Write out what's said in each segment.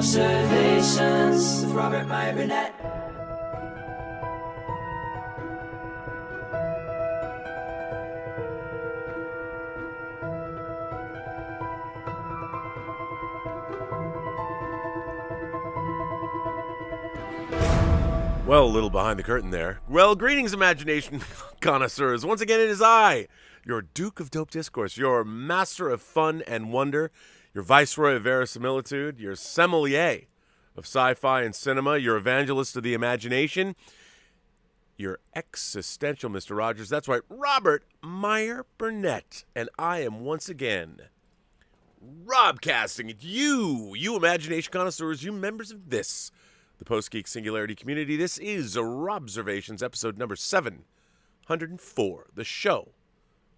Robservations with Robert, Meyer, Burnett. Well, a little behind the curtain there. Well, greetings, imagination connoisseurs. Once again, it is I, your Duke of Dope Discourse, your master of fun and wonder, your viceroy of verisimilitude, your sommelier of sci-fi and cinema, your evangelist of the imagination, your existential Mr. Rogers. That's right, Robert Meyer Burnett. And I am once again Robcasting at you imagination connoisseurs, you members of this, the Post-Geek Singularity community. This is Robservations, episode number 704, the show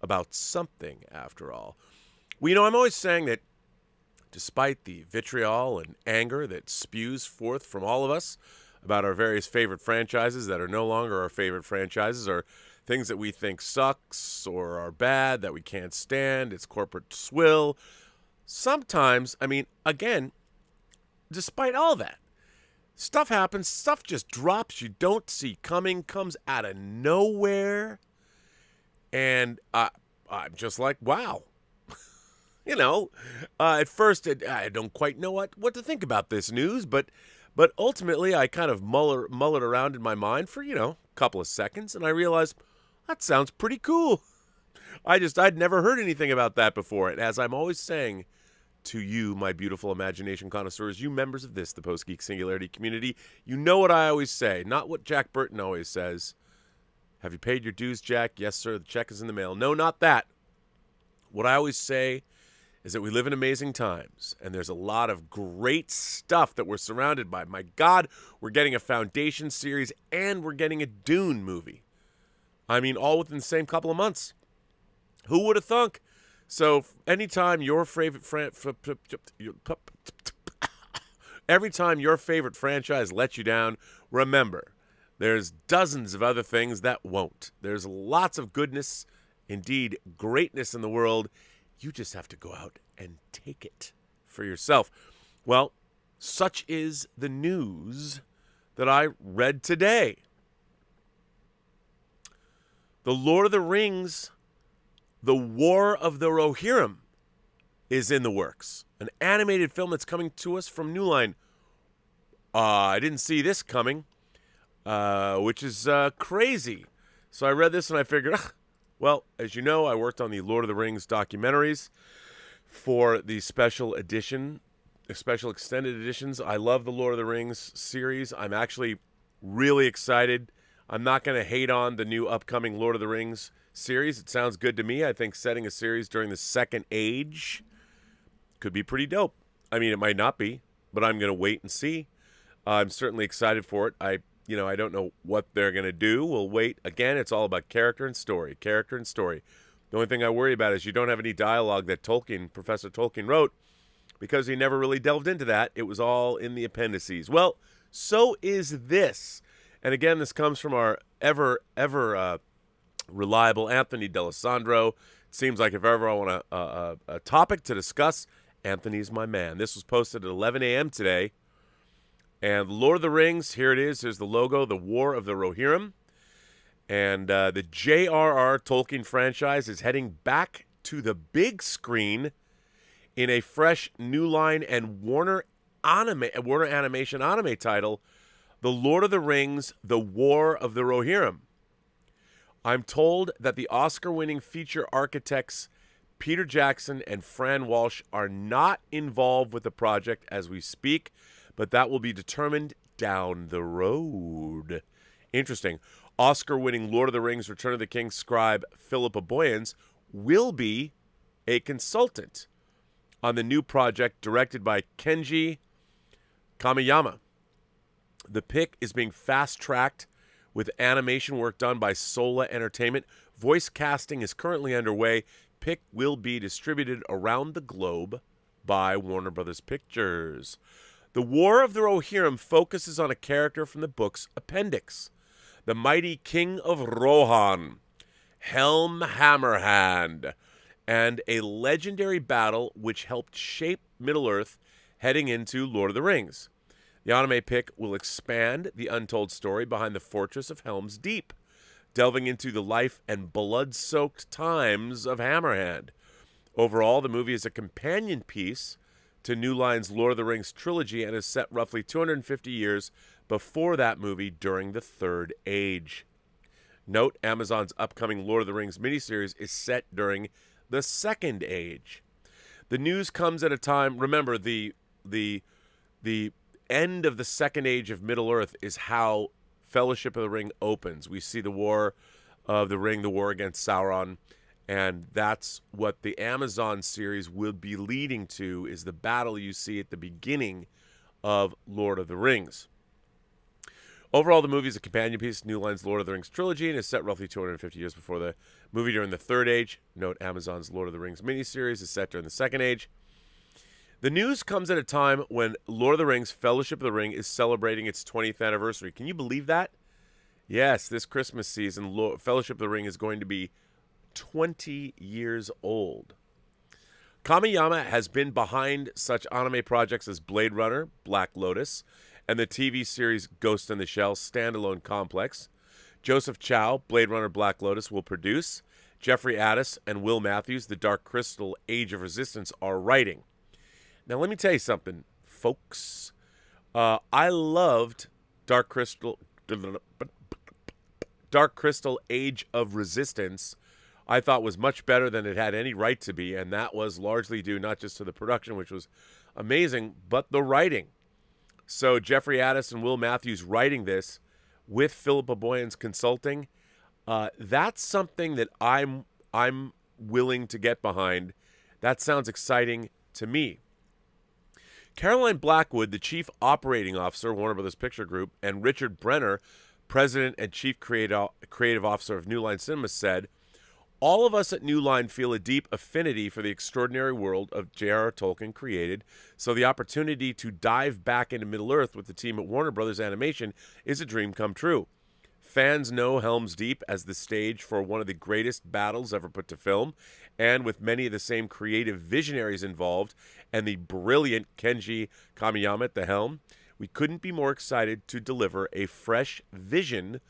about something, after all. Well, you know, I'm always saying that despite the vitriol and anger that spews forth from all of us about our various favorite franchises that are no longer our favorite franchises, or things that we think sucks or are bad, that we can't stand, it's corporate swill, sometimes, I mean, again, despite all that, stuff happens, stuff just drops, you don't see coming, comes out of nowhere, and I'm just like, wow. You know, at first, I don't quite know what to think about this news, but ultimately, I kind of mull it around in my mind for, a couple of seconds, and I realized, that sounds pretty cool. I'd never heard anything about that before, and as I'm always saying to you, my beautiful imagination connoisseurs, you members of this, the Post-Geek Singularity community, you know what I always say, not what Jack Burton always says. Have you paid your dues, Jack? Yes, sir, the check is in the mail. No, not that. What I always say is that we live in amazing times, and there's a lot of great stuff that we're surrounded by. My God, we're getting a Foundation series, and we're getting a Dune movie. I mean, all within the same couple of months. Who would have thunk? So anytime your favorite every time your favorite franchise lets you down, remember, there's dozens of other things that won't. There's lots of goodness, indeed greatness in the world. You just have to go out and take it for yourself. Well, such is the news that I read today. The Lord of the Rings, The War of the Rohirrim, is in the works. An animated film that's coming to us from New Line. I didn't see this coming, which is crazy. So I read this and I figured, well, as you know, I worked on the Lord of the Rings documentaries for the special edition, the special extended editions. I love the Lord of the Rings series. I'm actually really excited. I'm not going to hate on the new upcoming Lord of the Rings series. It sounds good to me. I think setting a series during the Second Age could be pretty dope. I mean, it might not be, but I'm going to wait and see. I'm certainly excited for it. I don't know what they're going to do. We'll wait. Again, it's all about character and story. Character and story. The only thing I worry about is you don't have any dialogue that Professor Tolkien wrote, because he never really delved into that. It was all in the appendices. Well, so is this. And again, this comes from our ever reliable Anthony D'Alessandro. It seems like if ever I want a topic to discuss, Anthony's my man. This was posted at 11 a.m. today. And Lord of the Rings, here it is. Here's the logo, The War of the Rohirrim. And the J.R.R. Tolkien franchise is heading back to the big screen in a fresh New Line and Warner Animation anime title, The Lord of the Rings, The War of the Rohirrim. I'm told that the Oscar-winning feature architects Peter Jackson and Fran Walsh are not involved with the project as we speak, but that will be determined down the road. Interesting. Oscar-winning Lord of the Rings Return of the King scribe Philippa Boyens will be a consultant on the new project directed by Kenji Kamiyama. The pick is being fast-tracked with animation work done by Sola Entertainment. Voice casting is currently underway. Pick will be distributed around the globe by Warner Brothers Pictures. The War of the Rohirrim focuses on a character from the book's appendix, the mighty King of Rohan, Helm Hammerhand, and a legendary battle which helped shape Middle-earth heading into Lord of the Rings. The anime pick will expand the untold story behind the Fortress of Helm's Deep, delving into the life and blood-soaked times of Hammerhand. Overall, the movie is a companion piece to New Line's Lord of the Rings trilogy and is set roughly 250 years before that movie during the Third Age. Note, Amazon's upcoming Lord of the Rings miniseries is set during the Second Age. The news comes at a time, remember, the end of the Second Age of Middle-earth is how Fellowship of the Ring opens. We see the War of the Ring, the war against Sauron, and that's what the Amazon series will be leading to, is the battle you see at the beginning of Lord of the Rings. Overall, the movie is a companion piece to New Line's Lord of the Rings trilogy and is set roughly 250 years before the movie during the Third Age. Note, Amazon's Lord of the Rings miniseries is set during the Second Age. The news comes at a time when Lord of the Rings Fellowship of the Ring is celebrating its 20th anniversary. Can you believe that? Yes, this Christmas season, Fellowship of the Ring is going to be 20 years old. Kamiyama has been behind such anime projects as Blade Runner, Black Lotus, and the TV series Ghost in the Shell standalone complex. Joseph Chow, Blade Runner, Black Lotus, will produce. Jeffrey Addis and Will Matthews, The Dark Crystal, Age of Resistance, are writing. Now, let me tell you something, folks. I loved Dark Crystal, Age of Resistance. I thought was much better than it had any right to be, and that was largely due not just to the production, which was amazing, but the writing. So Jeffrey Addis and Will Matthews writing this with Philippa Boyan's consulting, that's something that I'm willing to get behind. That sounds exciting to me. Caroline Blackwood, the Chief Operating Officer, Warner Brothers Picture Group, and Richard Brenner, President and Chief Creative Officer of New Line Cinema, said, "All of us at New Line feel a deep affinity for the extraordinary world of J.R.R. Tolkien created, so the opportunity to dive back into Middle-earth with the team at Warner Brothers Animation is a dream come true. Fans know Helm's Deep as the stage for one of the greatest battles ever put to film, and with many of the same creative visionaries involved and the brilliant Kenji Kamiyama at the helm, we couldn't be more excited to deliver a fresh vision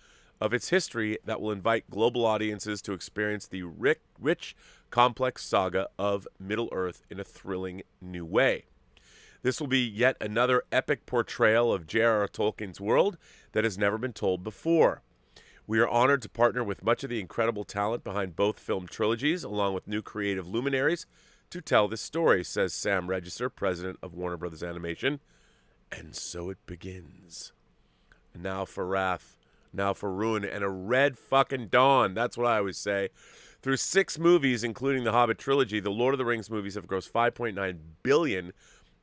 of its history that will invite global audiences to experience the rich, complex saga of Middle-earth in a thrilling new way. This will be yet another epic portrayal of J.R.R. Tolkien's world that has never been told before. We are honored to partner with much of the incredible talent behind both film trilogies, along with new creative luminaries, to tell this story," says Sam Register, president of Warner Brothers Animation. And so it begins. Now for wrath, now for ruin, and a red fucking dawn. That's what I always say. Through 6 movies, including the Hobbit trilogy, the Lord of the Rings movies have grossed $5.9 billion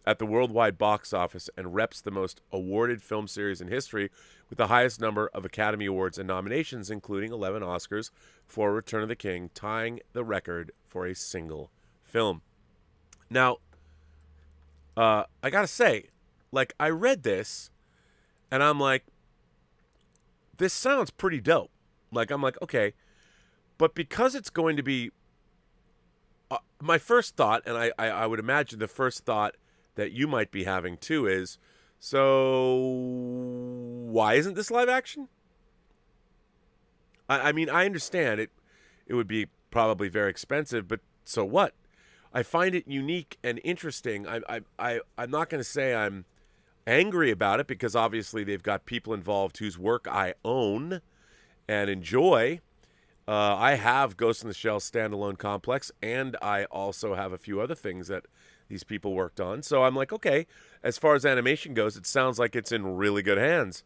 at the worldwide box office and reps the most awarded film series in history with the highest number of Academy Awards and nominations, including 11 Oscars for Return of the King, tying the record for a single film. Now, I gotta say, like, I read this, and I'm like, this sounds pretty dope. Like, I'm like, okay, but because it's going to be, my first thought, and I would imagine the first thought that you might be having too is, so why isn't this live action? I mean, I understand it would be probably very expensive, but so what? I find it unique and interesting. I'm not going to say I'm angry about it, because obviously they've got people involved whose work I own and enjoy. I have Ghost in the Shell standalone complex, and I also have a few other things that these people worked on. So I'm like, okay, as far as animation goes, it sounds like it's in really good hands.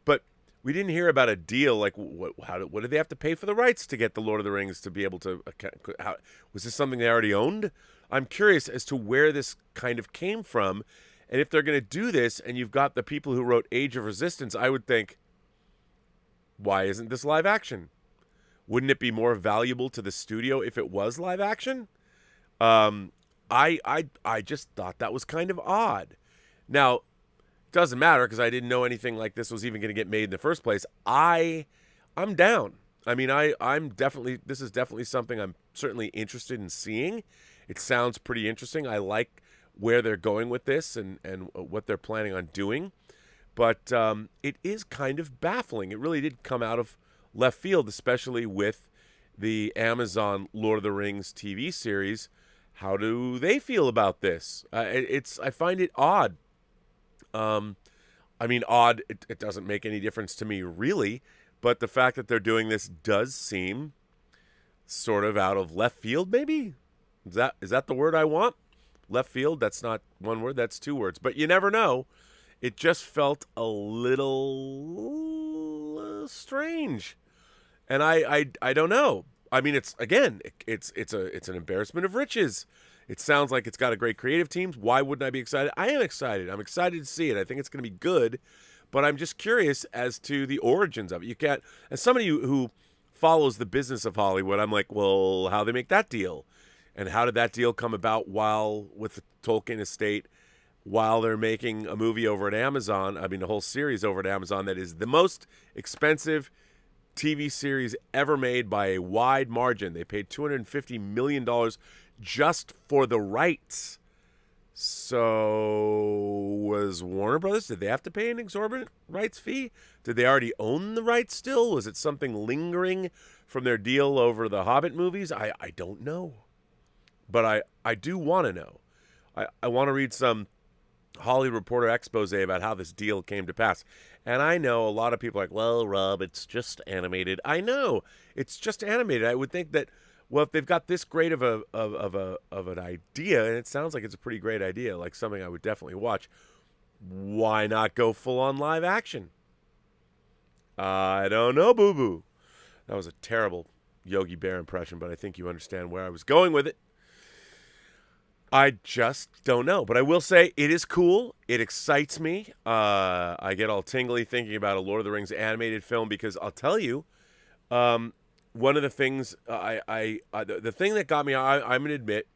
But we didn't hear about a deal. Like, what did they have to pay for the rights to get the Lord of the Rings to be able to? Was this something they already owned? I'm curious as to where this kind of came from. And if they're going to do this, and you've got the people who wrote Age of Resistance, I would think, why isn't this live action? Wouldn't it be more valuable to the studio if it was live action? I just thought that was kind of odd. Now, it doesn't matter, because I didn't know anything like this was even going to get made in the first place. I'm down. I mean, this is definitely something I'm certainly interested in seeing. It sounds pretty interesting. I like where they're going with this and what they're planning on doing. But it is kind of baffling. It really did come out of left field, especially with the Amazon Lord of the Rings TV series. How do they feel about this? I find it odd. Odd, it doesn't make any difference to me, really. But the fact that they're doing this does seem sort of out of left field, maybe? Is that the word I want? Left field? That's not one word, that's two words. But you never know. It just felt a little strange. And I don't know. I mean, it's an embarrassment of riches. It sounds like it's got a great creative team. Why wouldn't I be excited? I am excited. I'm excited to see it. I think it's going to be good, but I'm just curious as to the origins of it. You can't, as somebody who follows the business of Hollywood, I'm like, well, how they make that deal? And how did that deal come about while with the Tolkien estate, while they're making a movie over at Amazon, a whole series over at Amazon that is the most expensive TV series ever made by a wide margin. They paid $250 million just for the rights. So was Warner Brothers, did they have to pay an exorbitant rights fee? Did they already own the rights still? Was it something lingering from their deal over the Hobbit movies? I don't know. But I do want to know. I want to read some Hollywood Reporter expose about how this deal came to pass. And I know a lot of people are like, well, Rob, it's just animated. I know it's just animated. I would think that, well, if they've got this great of an idea, and it sounds like it's a pretty great idea, like something I would definitely watch, why not go full on live action? I don't know, boo-boo. That was a terrible Yogi Bear impression, but I think you understand where I was going with it. I just don't know. But I will say it is cool. It excites me. I get all tingly thinking about a Lord of the Rings animated film because I'll tell you, one of the things, the thing that got me, I'm going to admit,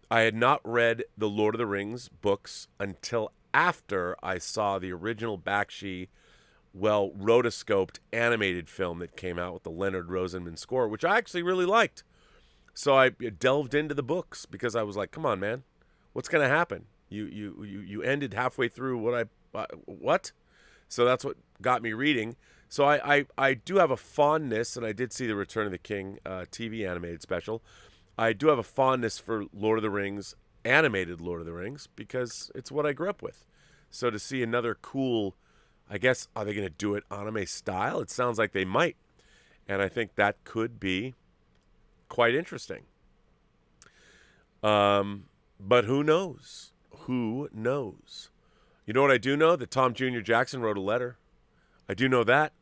I had not read the Lord of the Rings books until after I saw the original Bakshi, rotoscoped animated film that came out with the Leonard Rosenman score, which I actually really liked. So I delved into the books because I was like, come on, man, what's going to happen? You ended halfway through what? So that's what got me reading. So I do have a fondness, and I did see the Return of the King TV animated special. I do have a fondness for Lord of the Rings, animated Lord of the Rings, because it's what I grew up with. So to see another cool, I guess, are they going to do it anime style? It sounds like they might. And I think that could be quite interesting. But who knows? Who knows? You know what I do know? That Tom Jr. Jackson wrote a letter. I do know that.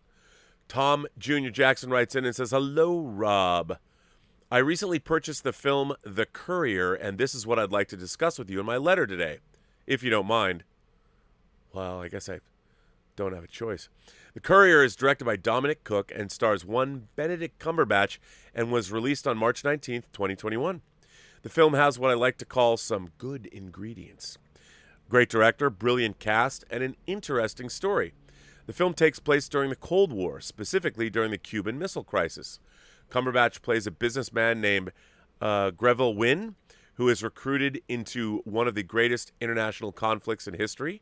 Tom Jr. Jackson writes in and says, hello, Rob. I recently purchased the film The Courier, and this is what I'd like to discuss with you in my letter today, if you don't mind. Well, I guess I don't have a choice. The Courier is directed by Dominic Cook and stars one Benedict Cumberbatch and was released on March 19th, 2021. The film has what I like to call some good ingredients. Great director, brilliant cast, and an interesting story. The film takes place during the Cold War, specifically during the Cuban Missile Crisis. Cumberbatch plays a businessman named Greville Wynn, who is recruited into one of the greatest international conflicts in history.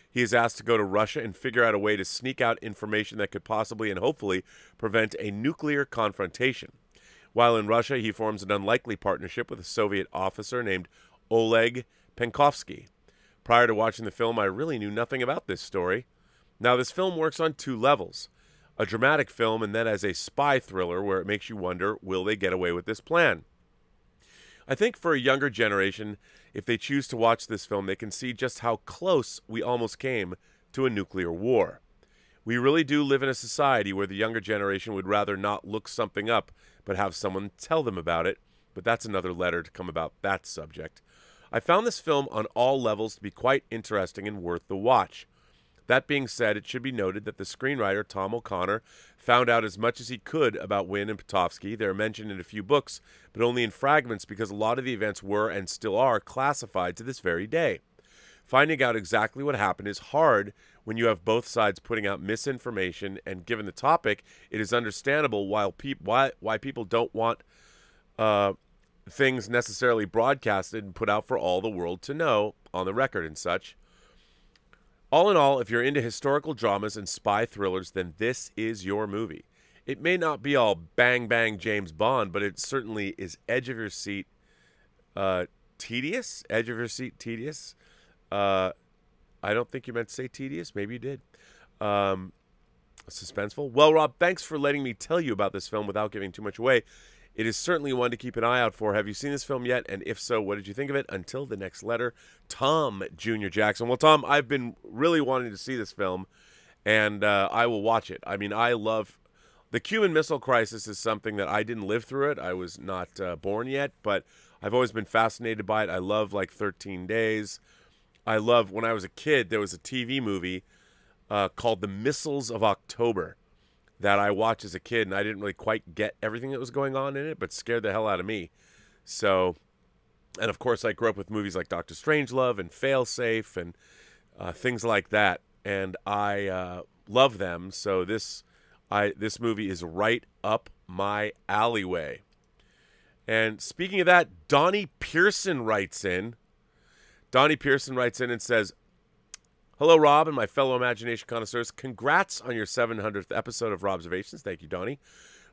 He is asked to go to Russia and figure out a way to sneak out information that could possibly and hopefully prevent a nuclear confrontation. While in Russia, he forms an unlikely partnership with a Soviet officer named Oleg Penkovsky. Prior to watching the film, I really knew nothing about this story. Now, this film works on two levels. A dramatic film and then as a spy thriller where it makes you wonder, will they get away with this plan? I think for a younger generation, if they choose to watch this film, they can see just how close we almost came to a nuclear war. We really do live in a society where the younger generation would rather not look something up, but have someone tell them about it. But that's another letter to come about that subject. I found this film on all levels to be quite interesting and worth the watch. That being said, it should be noted that the screenwriter, Tom O'Connor, found out as much as he could about Wynn and Penkovsky. They're mentioned in a few books, but only in fragments because a lot of the events were and still are classified to this very day. Finding out exactly what happened is hard when you have both sides putting out misinformation, and given the topic, it is understandable why people don't want things necessarily broadcasted and put out for all the world to know on the record and such. All in all, if you're into historical dramas and spy thrillers, then this is your movie. It may not be all bang bang James Bond, but it certainly is edge of your seat tedious. Edge of your seat tedious. I don't think you meant to say tedious. Maybe you did. Suspenseful. Well, Rob, thanks for letting me tell you about this film without giving too much away. It is certainly one to keep an eye out for. Have you seen this film yet? And if so, what did you think of it? Until the next letter, Tom Jr. Jackson. Well, Tom, I've been really wanting to see this film, and I will watch it. I mean, I love... The Cuban Missile Crisis is something that I didn't live through it. I was not born yet, but I've always been fascinated by it. I love, like, 13 Days. I love... When I was a kid, there was a TV movie called The Missiles of October that I watched as a kid, and I didn't really quite get everything that was going on in it, but scared the hell out of me. So, and of course, I grew up with movies like Dr. Strangelove and Failsafe and things like that, and I love them. So this movie is right up my alleyway. And speaking of that, Donnie Pearson writes in. Donnie Pearson writes in and says, "Hello, Rob and my fellow imagination connoisseurs. Congrats on your 700th episode of Robservations." Thank you, Donnie.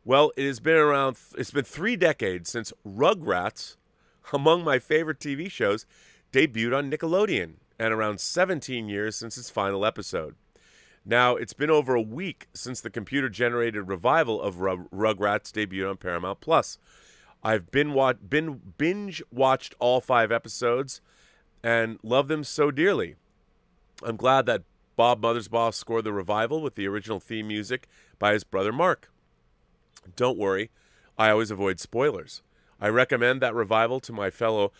Well, it's been 3 decades since Rugrats, among my favorite TV shows, debuted on Nickelodeon, and around 17 years since its final episode. Now, it's been over a week since the computer-generated revival of Rugrats debuted on Paramount+. I've binge-watched all 5 episodes and love them so dearly. I'm glad that Bob Mothersbaugh scored the revival with the original theme music by his brother Mark. Don't worry, I always avoid spoilers. I recommend that revival to my fellow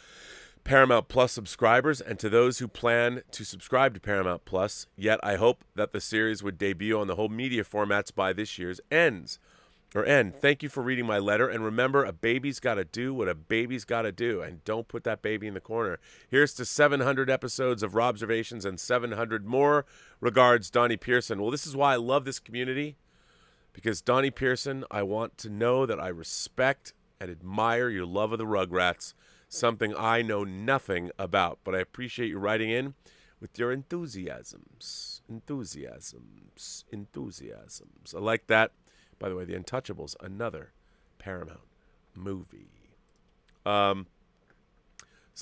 Paramount Plus subscribers and to those who plan to subscribe to Paramount Plus, yet I hope that the series would debut on the home media formats by this year's end. Thank you for reading my letter, and remember, a baby's got to do what a baby's got to do, and don't put that baby in the corner. Here's to 700 episodes of Robservations and 700 more. Regards, Donnie Pearson. Well, this is why I love this community, because Donnie Pearson, I want to know that I respect and admire your love of the Rugrats, something I know nothing about, but I appreciate you writing in with your enthusiasms. I like that. By the way, The Untouchables, another Paramount movie. So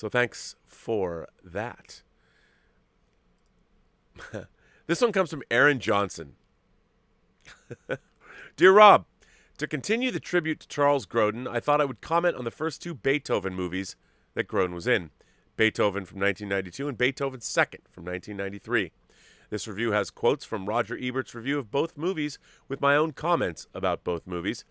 thanks for that. This one comes from Aaron Johnson. Dear Rob, to continue the tribute to Charles Grodin, I thought I would comment on the first 2 Beethoven movies that Grodin was in. Beethoven from 1992 and Beethoven Second from 1993. This review has quotes from Roger Ebert's review of both movies with my own comments about both movies.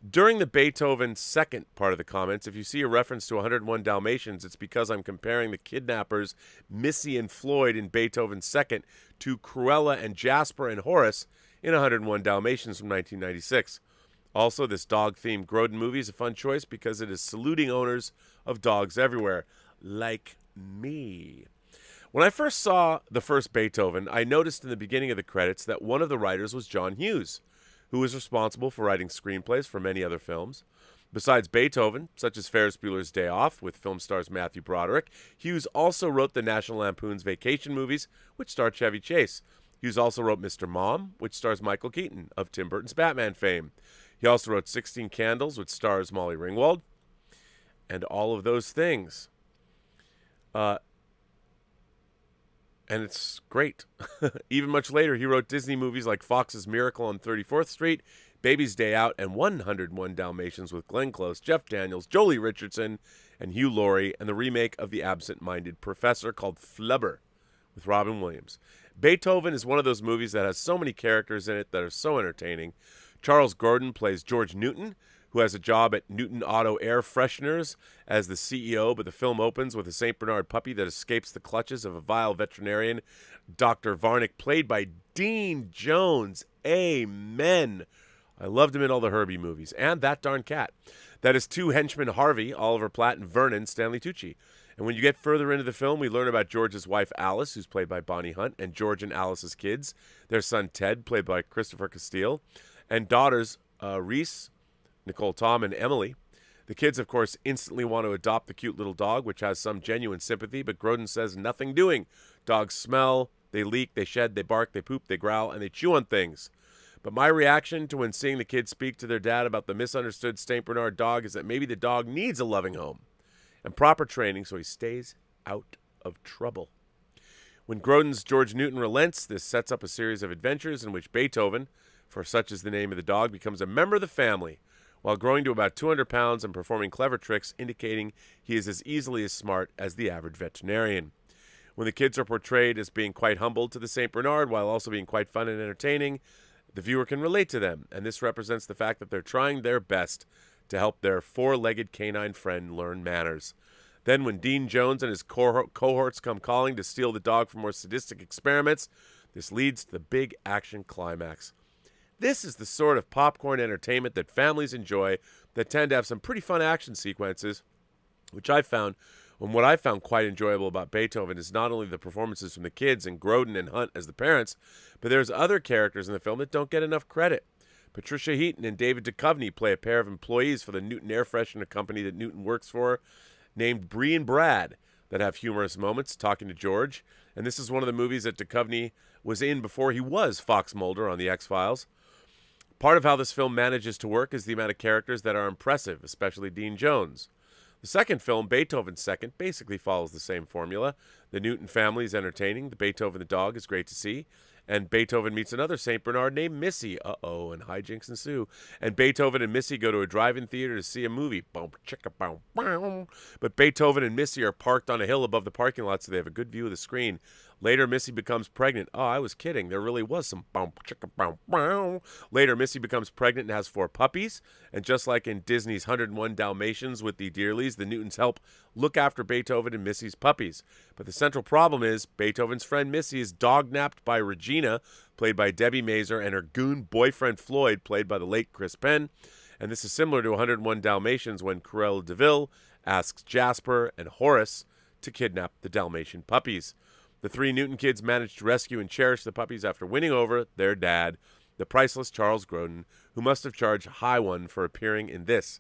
During the Beethoven Second part of the comments, if you see a reference to 101 Dalmatians, it's because I'm comparing the kidnappers Missy and Floyd in Beethoven Second to Cruella and Jasper and Horace in 101 Dalmatians from 1996. Also, this dog-themed Grodin movie is a fun choice because it is saluting owners of dogs everywhere, like me. When I first saw the first Beethoven, I noticed in the beginning of the credits that one of the writers was John Hughes, who was responsible for writing screenplays for many other films. Besides Beethoven, such as Ferris Bueller's Day Off with film stars Matthew Broderick, Hughes also wrote the National Lampoon's Vacation movies, which starred Chevy Chase. Hughes also wrote Mr. Mom, which stars Michael Keaton of Tim Burton's Batman fame. He also wrote 16 Candles, which stars Molly Ringwald, and all of those things. And it's great. Even much later, he wrote Disney movies like Fox's Miracle on 34th Street, Baby's Day Out, and 101 Dalmatians with Glenn Close, Jeff Daniels, Jolie Richardson, and Hugh Laurie, and the remake of The Absent-Minded Professor called Flubber with Robin Williams. Beethoven is one of those movies that has so many characters in it that are so entertaining. Charles Grodin plays George Newton, who has a job at Newton Auto Air Fresheners as the CEO, but the film opens with a St. Bernard puppy that escapes the clutches of a vile veterinarian, Dr. Varnick, played by Dean Jones. Amen. I loved him in all the Herbie movies. And That Darn Cat. That is 2 henchmen, Harvey, Oliver Platt, and Vernon, Stanley Tucci. And when you get further into the film, we learn about George's wife, Alice, who's played by Bonnie Hunt, and George and Alice's kids, their son, Ted, played by Christopher Castile, and daughters, Reese, Nicole Tom, and Emily. The kids, of course, instantly want to adopt the cute little dog, which has some genuine sympathy, but Grodin says nothing doing. Dogs smell, they leak, they shed, they bark, they poop, they growl, and they chew on things. But my reaction to when seeing the kids speak to their dad about the misunderstood St. Bernard dog is that maybe the dog needs a loving home and proper training so he stays out of trouble. When Grodin's George Newton relents, this sets up a series of adventures in which Beethoven, for such is the name of the dog, becomes a member of the family, while growing to about 200 pounds and performing clever tricks, indicating he is as easily as smart as the average veterinarian. When the kids are portrayed as being quite humble to the St. Bernard while also being quite fun and entertaining, the viewer can relate to them, and this represents the fact that they're trying their best to help their four-legged canine friend learn manners. Then when Dean Jones and his cohorts come calling to steal the dog for more sadistic experiments, this leads to the big action climax. This is the sort of popcorn entertainment that families enjoy that tend to have some pretty fun action sequences, which I found. And what I found quite enjoyable about Beethoven is not only the performances from the kids and Grodin and Hunt as the parents, but there's other characters in the film that don't get enough credit. Patricia Heaton and David Duchovny play a pair of employees for the Newton Air Freshener company that Newton works for, named Bree and Brad, that have humorous moments talking to George. And this is one of the movies that Duchovny was in before he was Fox Mulder on The X-Files. Part of how this film manages to work is the amount of characters that are impressive, especially Dean Jones. The second film, Beethoven's Second, basically follows the same formula. The Newton family is entertaining. The Beethoven the dog is great to see. And Beethoven meets another St. Bernard named Missy. Uh-oh, and hijinks ensue. And Beethoven and Missy go to a drive-in theater to see a movie. Boom, chicka, boom, boom. But Beethoven and Missy are parked on a hill above the parking lot, so they have a good view of the screen. Later, Missy becomes pregnant. Oh, I was kidding. There really was some boom, chicka, boom, boom. Later, Missy becomes pregnant and has 4 puppies. And just like in Disney's 101 Dalmatians with the Dearlys, the Newtons help look after Beethoven and Missy's puppies. But the central problem is Beethoven's friend Missy is dog-napped by Regina, played by Debbie Mazur, and her goon boyfriend Floyd, played by the late Chris Penn. And this is similar to 101 Dalmatians when Cruella DeVille asks Jasper and Horace to kidnap the Dalmatian puppies. The 3 Newton kids manage to rescue and cherish the puppies after winning over their dad, the priceless Charles Grodin, who must have charged a high one for appearing in this.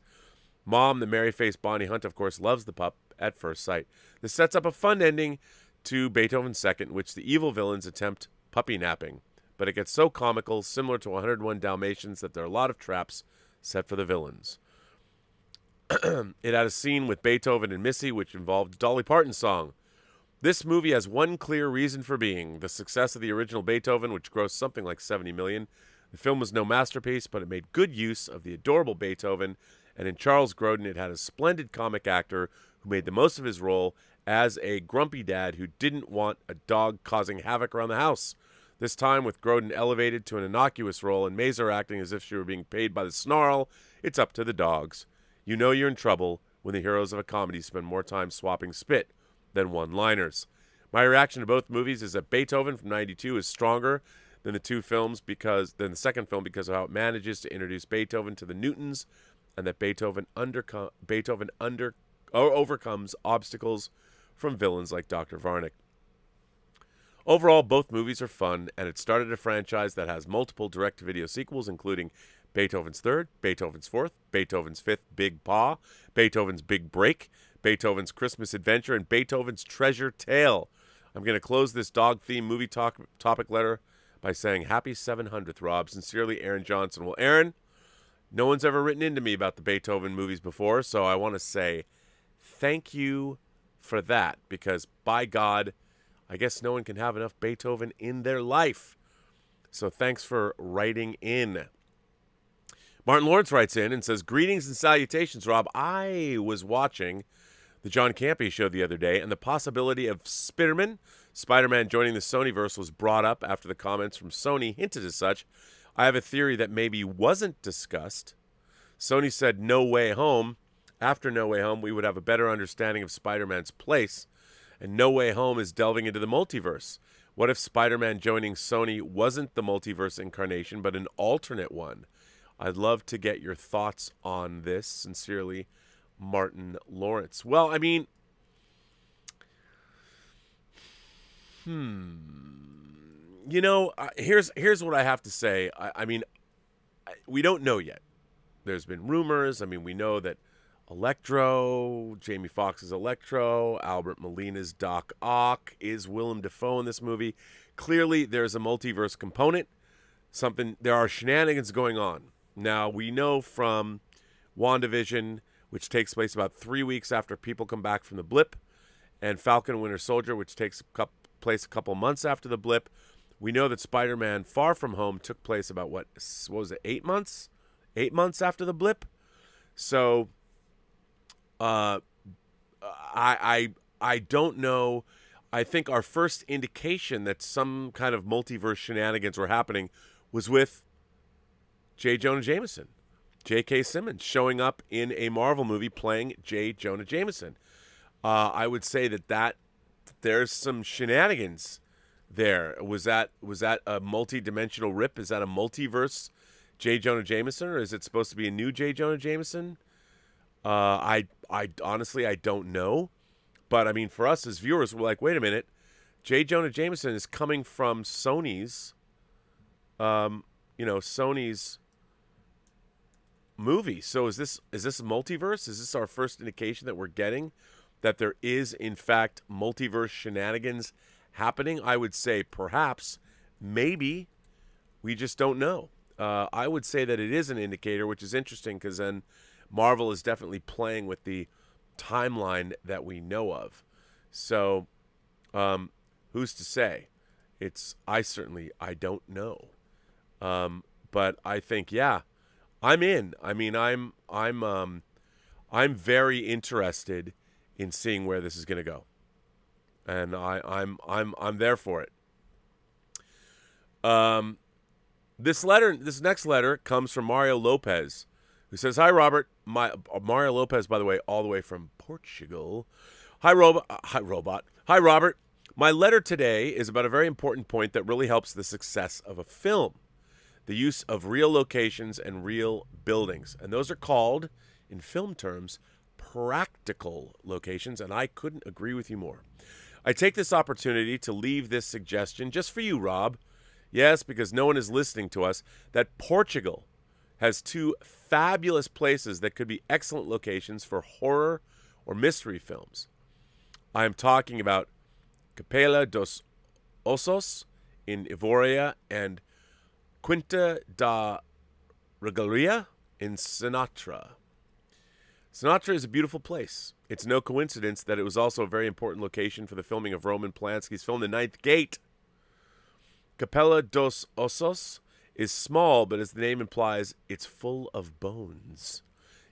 Mom, the merry-faced Bonnie Hunt, of course, loves the pup at first sight. This sets up a fun ending to Beethoven's Second, in which the evil villains attempt puppy napping. But it gets so comical, similar to 101 Dalmatians, that there are a lot of traps set for the villains. It had a scene with Beethoven and Missy, which involved a Dolly Parton song. This movie has one clear reason for being: the success of the original Beethoven, which grossed something like $70 million. The film was no masterpiece, but it made good use of the adorable Beethoven, and in Charles Grodin, it had a splendid comic actor who made the most of his role as a grumpy dad who didn't want a dog causing havoc around the house. This time, with Grodin elevated to an innocuous role and Mazur acting as if she were being paid by the snarl, it's up to the dogs. You know you're in trouble when the heroes of a comedy spend more time swapping spit than one-liners. My reaction to both movies is that Beethoven from overcomes is stronger than the second film because of how it manages to introduce Beethoven to the Newtons, and that Beethoven overcomes obstacles from villains like Dr. Varnick. Overall, both movies are fun, and it started a franchise that has multiple direct-to-video sequels, including Beethoven's Third, Beethoven's Fourth, Beethoven's Fifth Big Paw, Beethoven's Big Break, Beethoven's Christmas Adventure, and Beethoven's Treasure Tale. I'm going to close this dog-themed movie topic letter by saying happy 700th, Rob. Sincerely, Aaron Johnson. Well, Aaron, no one's ever written into me about the Beethoven movies before, so I want to say thank you for that, because by God, I guess no one can have enough Beethoven in their life. So thanks for writing in. Martin Lawrence writes in and says, greetings and salutations, Rob. I was watching the John Campea show the other day, and the possibility of Spider-Man joining the Sonyverse was brought up after the comments from Sony hinted as such. I have a theory that maybe wasn't discussed. Sony said No Way Home. After No Way Home, we would have a better understanding of Spider-Man's place. And No Way Home is delving into the multiverse. What if Spider-Man joining Sony wasn't the multiverse incarnation, but an alternate one? I'd love to get your thoughts on this. Sincerely, Martin Lawrence. Well, I mean, here's what I have to say. I mean, we don't know yet. There's been rumors. I mean, we know that Electro. Jamie Foxx is Electro. Albert Molina's Doc Ock. Is Willem Dafoe in this movie? Clearly, there's a multiverse component. There are shenanigans going on. Now, we know from WandaVision, which takes place about 3 weeks after people come back from the blip, and Falcon and Winter Soldier, which takes place a couple months after the blip. We know that Spider-Man Far From Home took place about, what was it, 8 months? 8 months after the blip? So, I don't know. I think our first indication that some kind of multiverse shenanigans were happening was with J. Jonah Jameson, J.K. Simmons, showing up in a Marvel movie playing J. Jonah Jameson. I would say that there's some shenanigans there. Was that a multi-dimensional rip? Is that a multiverse J. Jonah Jameson, or is it supposed to be a new J. Jonah Jameson? I honestly, I don't know. But, I mean, for us as viewers, we're like, wait a minute. J. Jonah Jameson is coming from Sony's, Sony's movie. So is this multiverse? Is this our first indication that we're getting that there is, in fact, multiverse shenanigans happening? I would say perhaps, maybe. We just don't know. I would say that it is an indicator, which is interesting because then Marvel is definitely playing with the timeline that we know of. So, who's to say? I don't know. But I think, yeah, I'm in. I mean, I'm very interested in seeing where this is going to go, and I'm there for it. This next letter comes from Mario Lopez, who says, "Hi, Robert." Mario Lopez, by the way, all the way from Portugal. Hi, Robert. My letter today is about a very important point that really helps the success of a film: the use of real locations and real buildings. And those are called, in film terms, practical locations, and I couldn't agree with you more. I take this opportunity to leave this suggestion just for you, Rob. Yes, because no one is listening to us, that Portugal has two fabulous places that could be excellent locations for horror or mystery films. I am talking about Capela dos Ossos in Ivoria and Quinta da Regalia in Sinatra. Sinatra is a beautiful place. It's no coincidence that it was also a very important location for the filming of Roman Polanski's film The Ninth Gate. Capela dos Ossos is small, but as the name implies, it's full of bones.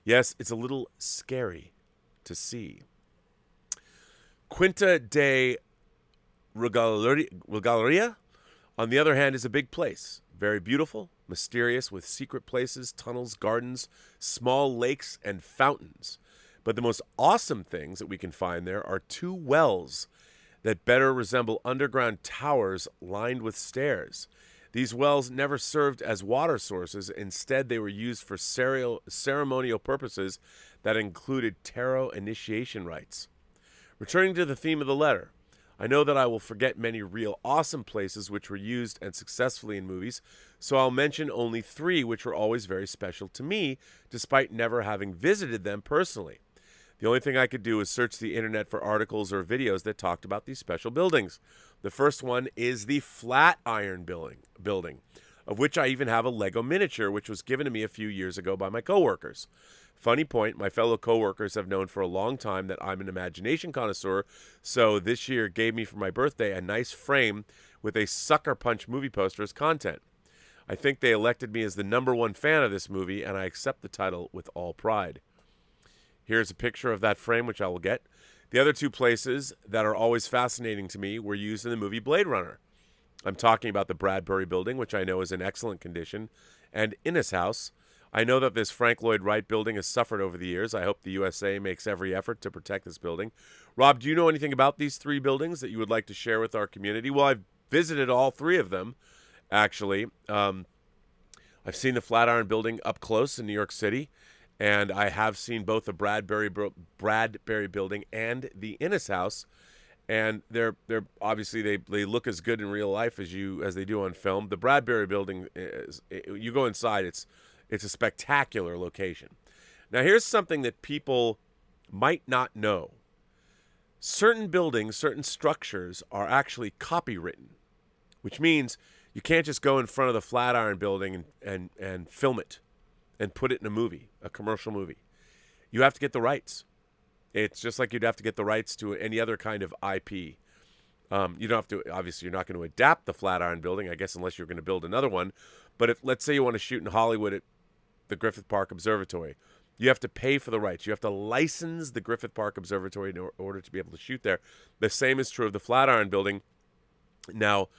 Yes, it's a little scary to see. Quinta de Regalia, on the other hand, is a big place. Very beautiful, mysterious, with secret places, tunnels, gardens, small lakes, and fountains. But the most awesome things that we can find there are two wells that better resemble underground towers lined with stairs. These wells never served as water sources. Instead, they were used for ceremonial purposes that included tarot initiation rites. Returning to the theme of the letter, I know that I will forget many real awesome places which were used and successfully in movies, so I'll mention only 3 which were always very special to me, despite never having visited them personally. The only thing I could do is search the internet for articles or videos that talked about these special buildings. The first one is the Flatiron building, of which I even have a Lego miniature, which was given to me a few years ago by my coworkers. Funny point, my fellow coworkers have known for a long time that I'm an imagination connoisseur, so this year gave me for my birthday a nice frame with a Sucker Punch movie poster as content. I think they elected me as the #1 fan of this movie, and I accept the title with all pride. Here's a picture of that frame, which I will get. The other 2 places that are always fascinating to me were used in the movie Blade Runner. I'm talking about the Bradbury Building, which I know is in excellent condition, and Innes House. I know that this Frank Lloyd Wright building has suffered over the years. I hope the USA makes every effort to protect this building. Rob, do you know anything about these 3 buildings that you would like to share with our community? Well, I've visited all 3 of them, actually. I've seen the Flatiron Building up close in New York City, and I have seen both the Bradbury Building and the Innes House. And they're obviously they look as good in real life as they do on film. The Bradbury Building you go inside, it's a spectacular location. Now, here's something that people might not know. Certain buildings, certain structures are actually copywritten, which means you can't just go in front of the Flatiron building and film it and put it in a movie, a commercial movie. You have to get the rights. It's just like you'd have to get the rights to any other kind of IP. You don't have to, obviously, you're not going to adapt the Flatiron building, I guess, unless you're going to build another one. But if, let's say you want to shoot in Hollywood at the Griffith Park Observatory, you have to pay for the rights. You have to license the Griffith Park Observatory in order to be able to shoot there. The same is true of the Flatiron building. Now,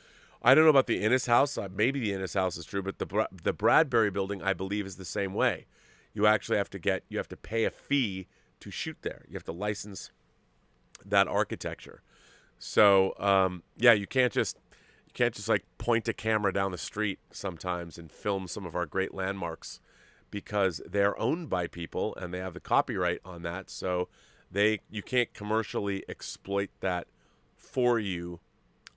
I don't know about the Innes House. Maybe the Innes House is true, but the Bradbury building, I believe, is the same way. You actually have to pay a fee to shoot there. You have to license that architecture. So, yeah, you can't just like point a camera down the street sometimes and film some of our great landmarks, because they're owned by people and they have the copyright on that. So you can't commercially exploit that for you,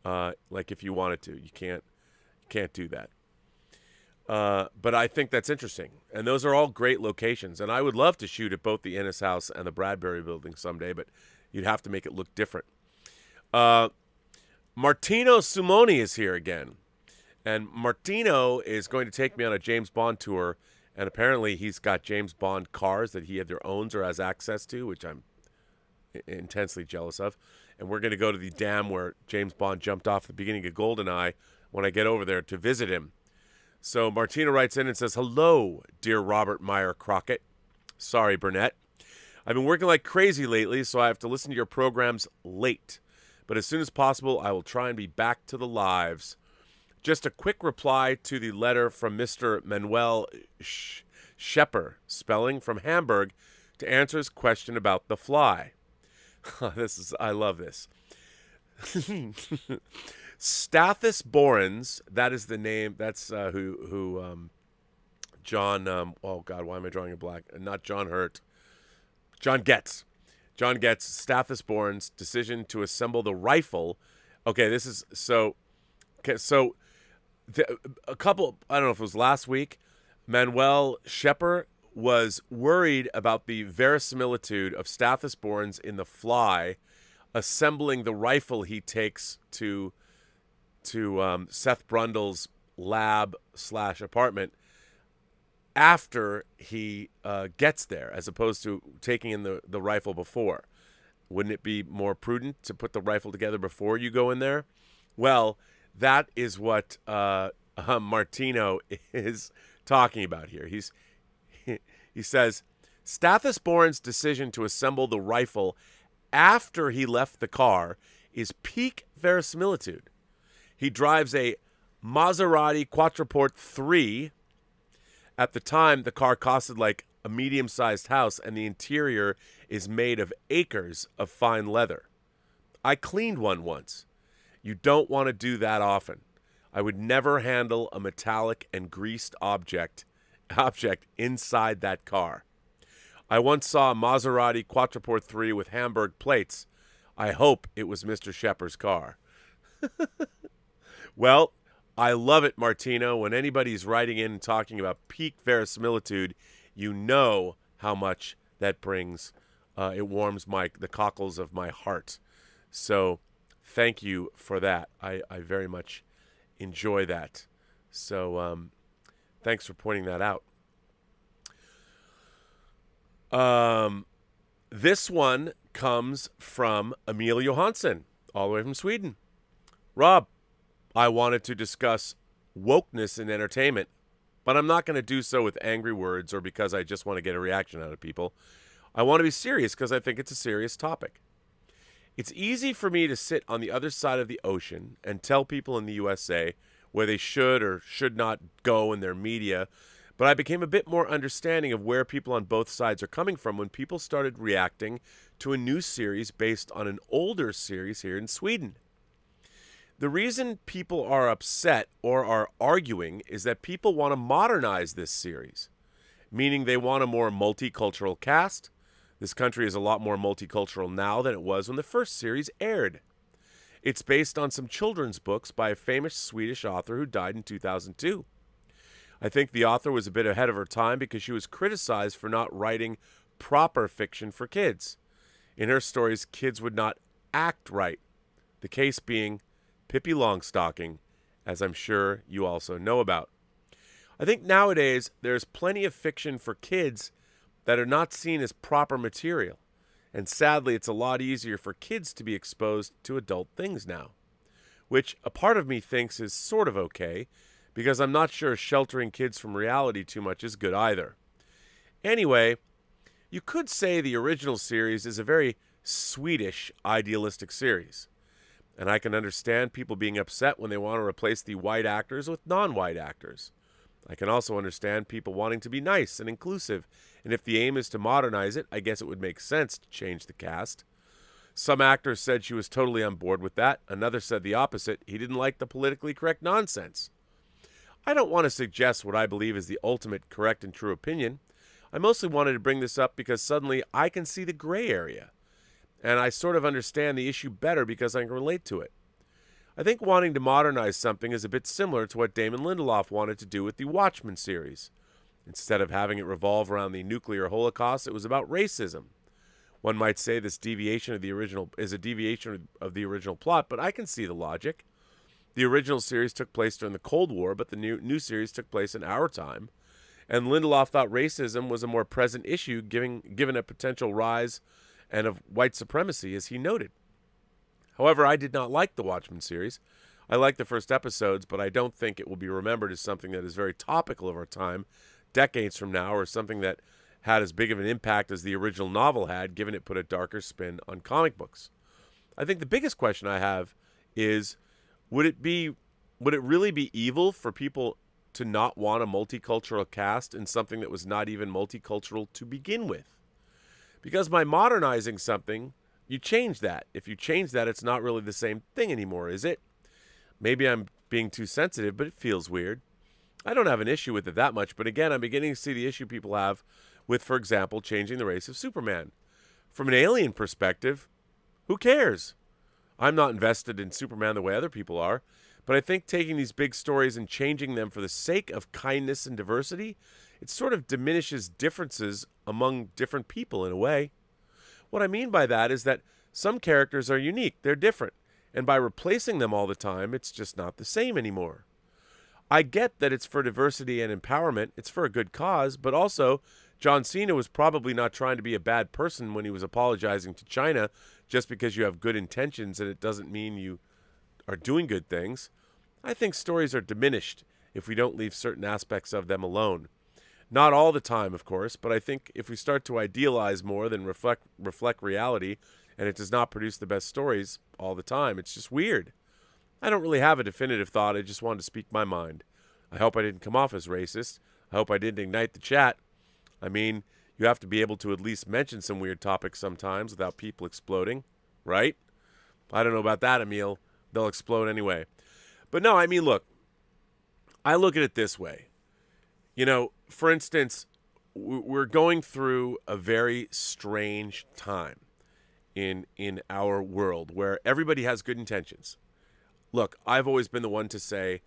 like if you wanted to. You can't do that. But I think that's interesting. And those are all great locations. And I would love to shoot at both the Innes House and the Bradbury building someday, but you'd have to make it look different. Martino Sumoni is here again. And Martino is going to take me on a James Bond tour. And apparently he's got James Bond cars that he either owns or has access to, which I'm intensely jealous of. And we're going to go to the dam where James Bond jumped off at the beginning of GoldenEye when I get over there to visit him. So Martina writes in and says, "Hello, dear Robert Meyer Crockett. Sorry, Burnett. I've been working like crazy lately, so I have to listen to your programs late. But as soon as possible, I will try and be back to the lives. Just a quick reply to the letter from Mr. Manuel Schepper, spelling from Hamburg, to answer his question about the fly." I love this. Stathis Borans, that is the name. That's who John. Oh God, why am I drawing a blank? Not John Hurt. John Getz. John Getz. Stathis Borans' decision to assemble the rifle. Okay, this is so. Okay, so a couple. I don't know if it was last week. Manuel Schepper was worried about the verisimilitude of Stathis Borans in The Fly assembling the rifle he takes to Seth Brundle's lab/apartment after he gets there, as opposed to taking in the rifle before. Wouldn't it be more prudent to put the rifle together before you go in there? Well, that is what Martino is talking about here. He says, Stathis Borans' decision to assemble the rifle after he left the car is peak verisimilitude. He drives a Maserati Quattroporte 3. At the time, the car costed like a medium-sized house, and the interior is made of acres of fine leather. I cleaned one once. You don't want to do that often. I would never handle a metallic and greased object inside that car. I once saw a Maserati Quattroporte 3 with Hamburg plates. I hope it was Mr. Schepper's car. Well, I love it, Martino. When anybody's writing in and talking about peak verisimilitude, you know how much that brings. It warms the cockles of my heart. So thank you for that. I very much enjoy that. So thanks for pointing that out. This one comes from Emil Johansson, all the way from Sweden. Rob, I wanted to discuss wokeness in entertainment, but I'm not going to do so with angry words or because I just want to get a reaction out of people. I want to be serious because I think it's a serious topic. It's easy for me to sit on the other side of the ocean and tell people in the USA where they should or should not go in their media, but I became a bit more understanding of where people on both sides are coming from when people started reacting to a new series based on an older series here in Sweden. The reason people are upset or are arguing is that people want to modernize this series, meaning they want a more multicultural cast. This country is a lot more multicultural now than it was when the first series aired. It's based on some children's books by a famous Swedish author who died in 2002. I think the author was a bit ahead of her time because she was criticized for not writing proper fiction for kids. In her stories, kids would not act right. The case being Pippi Longstocking, as I'm sure you also know about. I think nowadays there's plenty of fiction for kids that are not seen as proper material. And sadly, it's a lot easier for kids to be exposed to adult things now. Which a part of me thinks is sort of okay, because I'm not sure sheltering kids from reality too much is good either. Anyway, you could say the original series is a very Swedish, idealistic series. And I can understand people being upset when they want to replace the white actors with non-white actors. I can also understand people wanting to be nice and inclusive, and if the aim is to modernize it, I guess it would make sense to change the cast. Some actors said she was totally on board with that. Another said the opposite. He didn't like the politically correct nonsense. I don't want to suggest what I believe is the ultimate correct and true opinion. I mostly wanted to bring this up because suddenly I can see the gray area. And I sort of understand the issue better because I can relate to it. I think wanting to modernize something is a bit similar to what Damon Lindelof wanted to do with the Watchmen series. Instead of having it revolve around the nuclear holocaust, it was about racism. One might say this deviation of the original is a deviation of the original plot, but I can see the logic. The original series took place during the Cold War, but the new series took place in our time. And Lindelof thought racism was a more present issue, given a potential rise and of white supremacy, as he noted. However, I did not like the Watchmen series. I liked the first episodes, but I don't think it will be remembered as something that is very topical of our time, decades from now, or something that had as big of an impact as the original novel had, given it put a darker spin on comic books. I think the biggest question I have is, would it really be evil for people to not want a multicultural cast in something that was not even multicultural to begin with? Because by modernizing something, you change that. If you change that, it's not really the same thing anymore, is it? Maybe I'm being too sensitive, but it feels weird. I don't have an issue with it that much, but again, I'm beginning to see the issue people have with, for example, changing the race of Superman. From an alien perspective, who cares? I'm not invested in Superman the way other people are, but I think taking these big stories and changing them for the sake of kindness and diversity, it sort of diminishes differences among different people in a way. What I mean by that is that some characters are unique, they're different, and by replacing them all the time, it's just not the same anymore. I get that it's for diversity and empowerment, it's for a good cause, but also John Cena was probably not trying to be a bad person when he was apologizing to China just because you have good intentions and it doesn't mean you are doing good things. I think stories are diminished if we don't leave certain aspects of them alone. Not all the time, of course, but I think if we start to idealize more than reflect reality, and it does not produce the best stories all the time, it's just weird. I don't really have a definitive thought, I just wanted to speak my mind. I hope I didn't come off as racist. I hope I didn't ignite the chat. I mean, you have to be able to at least mention some weird topics sometimes without people exploding, right? I don't know about that, Emil. They'll explode anyway. But no, I mean, look, I look at it this way. You know, for instance, we're going through a very strange time in our world where everybody has good intentions. Look, I've always been the one to say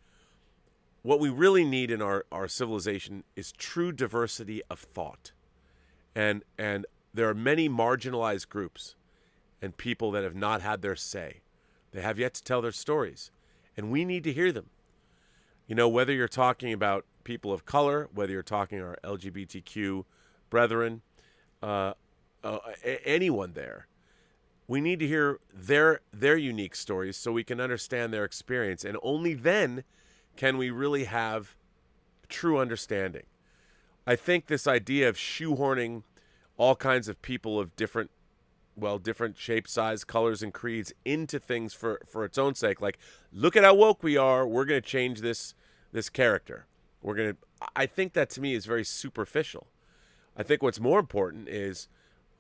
what we really need in our civilization is true diversity of thought. And there are many marginalized groups and people that have not had their say. They have yet to tell their stories, and we need to hear them. You know, whether you're talking about people of color, whether you're talking our LGBTQ brethren, anyone there, we need to hear their unique stories so we can understand their experience, and only then can we really have true understanding. I think this idea of shoehorning all kinds of people of different shapes, size, colors, and creeds into things for its own sake, like, look at how woke we are, we're going to change this character. I think that to me is very superficial. I think what's more important is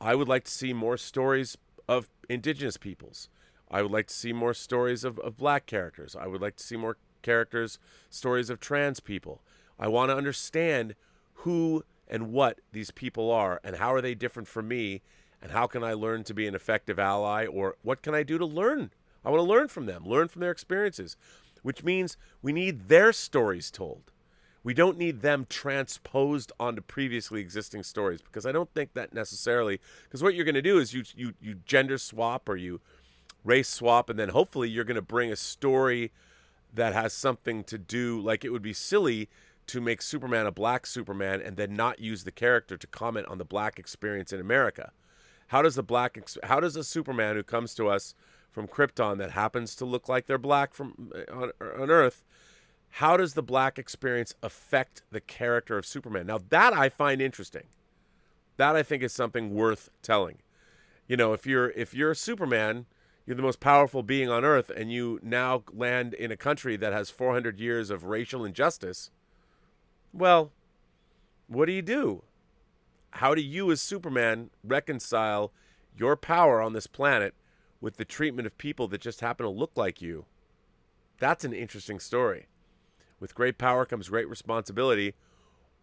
I would like to see more stories of indigenous peoples. I would like to see more stories of black characters. I would like to see more stories of trans people. I want to understand who and what these people are and how are they different from me and how can I learn to be an effective ally, or what can I do to learn? I want to learn from them, learn from their experiences, which means we need their stories told. We don't need them transposed onto previously existing stories, because I don't think that necessarily, because what you're going to do is you gender swap or you race swap, and then hopefully you're going to bring a story that has something to do, like it would be silly to make Superman a black Superman and then not use the character to comment on the black experience in America. How does a Superman who comes to us from Krypton that happens to look like they're black from on Earth, how does the black experience affect the character of Superman? Now that I find interesting. That I think is something worth telling. You know, if you're Superman, you're the most powerful being on Earth, and you now land in a country that has 400 years of racial injustice. Well, what do? How do you as Superman reconcile your power on this planet with the treatment of people that just happen to look like you? That's an interesting story. With great power comes great responsibility,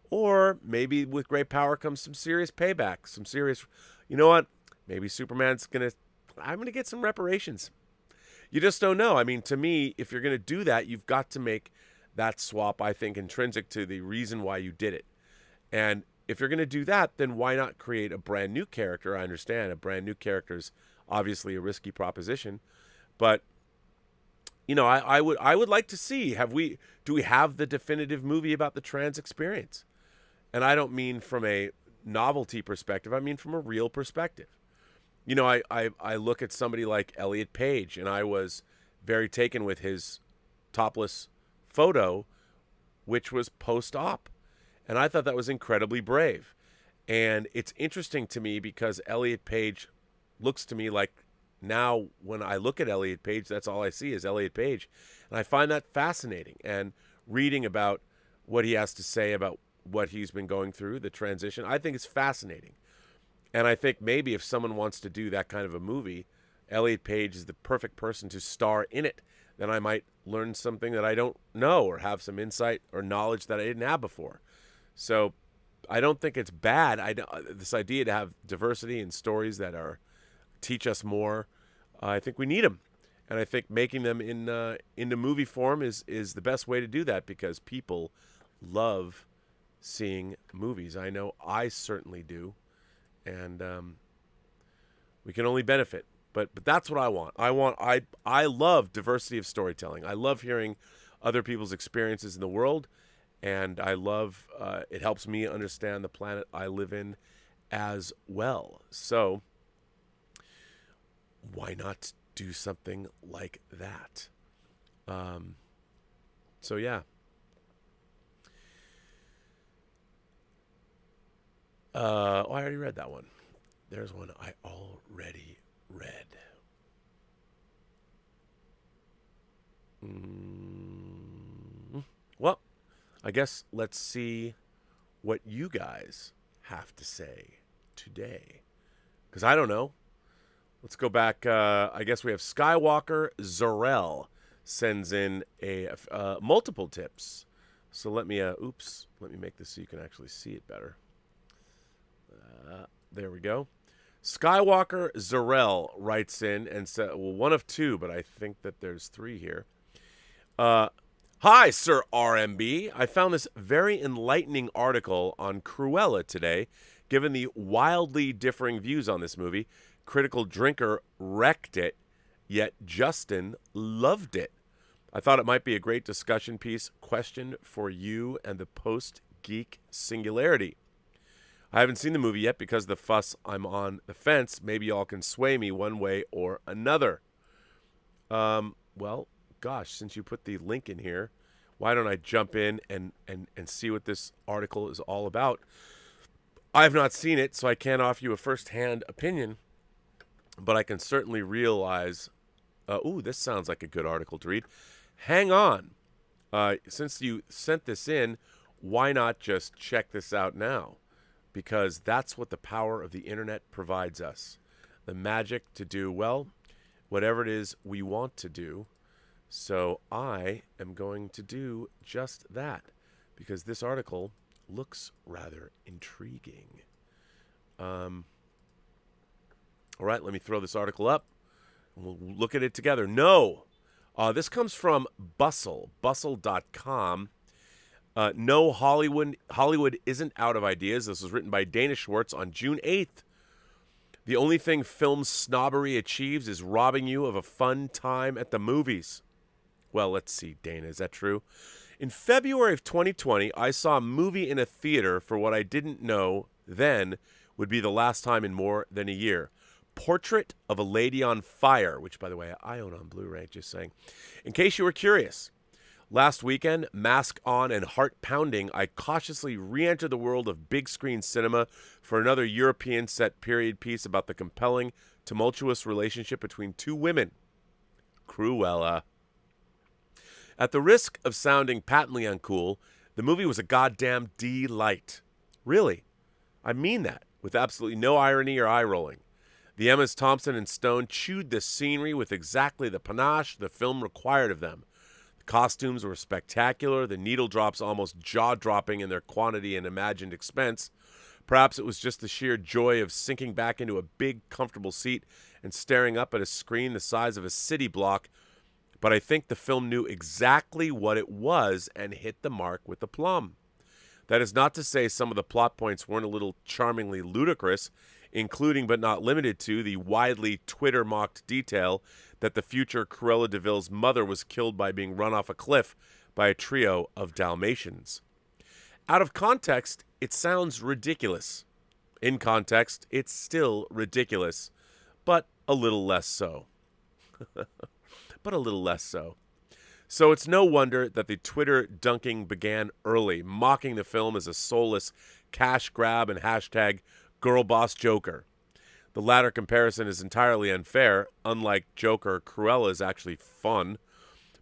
or maybe with great power comes some serious payback, some serious, you know what? Maybe I'm going to get some reparations. You just don't know. I mean, to me, if you're going to do that, you've got to make that swap, I think, intrinsic to the reason why you did it. And if you're going to do that, then why not create a brand new character? I understand a brand new character is obviously a risky proposition, but you know, I would like to see, do we have the definitive movie about the trans experience? And I don't mean from a novelty perspective. I mean from a real perspective. You know, I look at somebody like Elliot Page, and I was very taken with his topless photo, which was post-op. And I thought that was incredibly brave. And it's interesting to me because Elliot Page looks to me like, now when I look at Elliot Page, that's all I see is Elliot Page. And I find that fascinating. And reading about what he has to say about what he's been going through, the transition, I think it's fascinating. And I think maybe if someone wants to do that kind of a movie, Elliot Page is the perfect person to star in it. Then I might learn something that I don't know, or have some insight or knowledge that I didn't have before. So I don't think it's bad. This idea to have diversity in stories that teach us more, I think we need them. And I think making them into movie form is the best way to do that, because people love seeing movies. I know I certainly do. And we can only benefit. But that's what I want. I love diversity of storytelling. I love hearing other people's experiences in the world, and I love it helps me understand the planet I live in as well. So why not do something like that? So yeah. I already read that one. There's one I already read. Well, I guess let's see what you guys have to say today. Because I don't know. Let's go back. I guess we have Skywalker Zorel sends in multiple tips. So let me make this so you can actually see it better. There we go. Skywalker Zorel writes in and said, well, one of two, but I think that there's three here. Hi, Sir RMB. I found this very enlightening article on Cruella today. Given the wildly differing views on this movie, Critical Drinker wrecked it, yet Justin loved it. I thought it might be a great discussion piece. Question for you and the Post-Geek Singularity. I haven't seen the movie yet because of the fuss. I'm on the fence. Maybe y'all can sway me one way or another. Well, gosh, since you put the link in here, why don't I jump in and see what this article is all about? I've not seen it, so I can't offer you a first-hand opinion, but I can certainly realize, this sounds like a good article to read. Hang on. Since you sent this in, why not just check this out now? Because that's what the power of the internet provides us. The magic to do, well, whatever it is we want to do. So I am going to do just that, because this article looks rather intriguing. All right, let me throw this article up, and we'll look at it together. No, this comes from Bustle, bustle.com. No, Hollywood isn't out of ideas. This was written by Dana Schwartz on June 8th. The only thing film snobbery achieves is robbing you of a fun time at the movies. Well, let's see, Dana, is that true? In February of 2020, I saw a movie in a theater for what I didn't know then would be the last time in more than a year. Portrait of a Lady on Fire, which, by the way, I own on Blu-ray, just saying. In case you were curious, last weekend, mask on and heart pounding, I cautiously re-entered the world of big screen cinema for another European set period piece about the compelling, tumultuous relationship between two women. Cruella. At the risk of sounding patently uncool, the movie was a goddamn delight. Really. I mean that, with absolutely no irony or eye rolling. The Emmas Thompson and Stone chewed the scenery with exactly the panache the film required of them. The costumes were spectacular, the needle drops almost jaw-dropping in their quantity and imagined expense. Perhaps it was just the sheer joy of sinking back into a big, comfortable seat and staring up at a screen the size of a city block, but I think the film knew exactly what it was and hit the mark with aplomb. That is not to say some of the plot points weren't a little charmingly ludicrous, including but not limited to the widely Twitter-mocked detail that the future Cruella de Vil's mother was killed by being run off a cliff by a trio of Dalmatians. Out of context, it sounds ridiculous. In context, it's still ridiculous, but a little less so. But a little less so. So it's no wonder that the Twitter dunking began early, mocking the film as a soulless cash grab and hashtag girlboss Joker. The latter comparison is entirely unfair. Unlike Joker, Cruella is actually fun.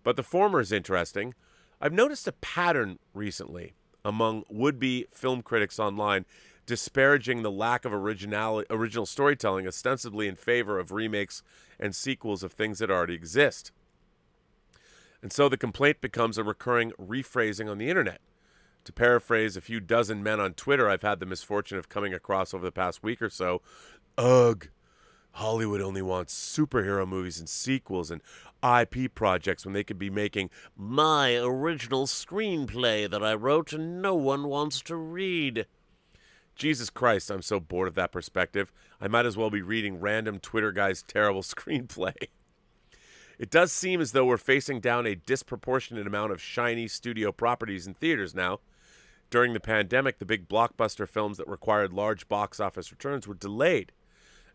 But the former is interesting. I've noticed a pattern recently among would-be film critics online disparaging the lack of original storytelling, ostensibly in favor of remakes and sequels of things that already exist. And so the complaint becomes a recurring rephrasing on the internet. To paraphrase a few dozen men on Twitter I've had the misfortune of coming across over the past week or so, ugh, Hollywood only wants superhero movies and sequels and IP projects when they could be making my original screenplay that I wrote and no one wants to read. Jesus Christ, I'm so bored of that perspective. I might as well be reading random Twitter guy's terrible screenplay. It does seem as though we're facing down a disproportionate amount of shiny studio properties in theaters now. During the pandemic, the big blockbuster films that required large box office returns were delayed.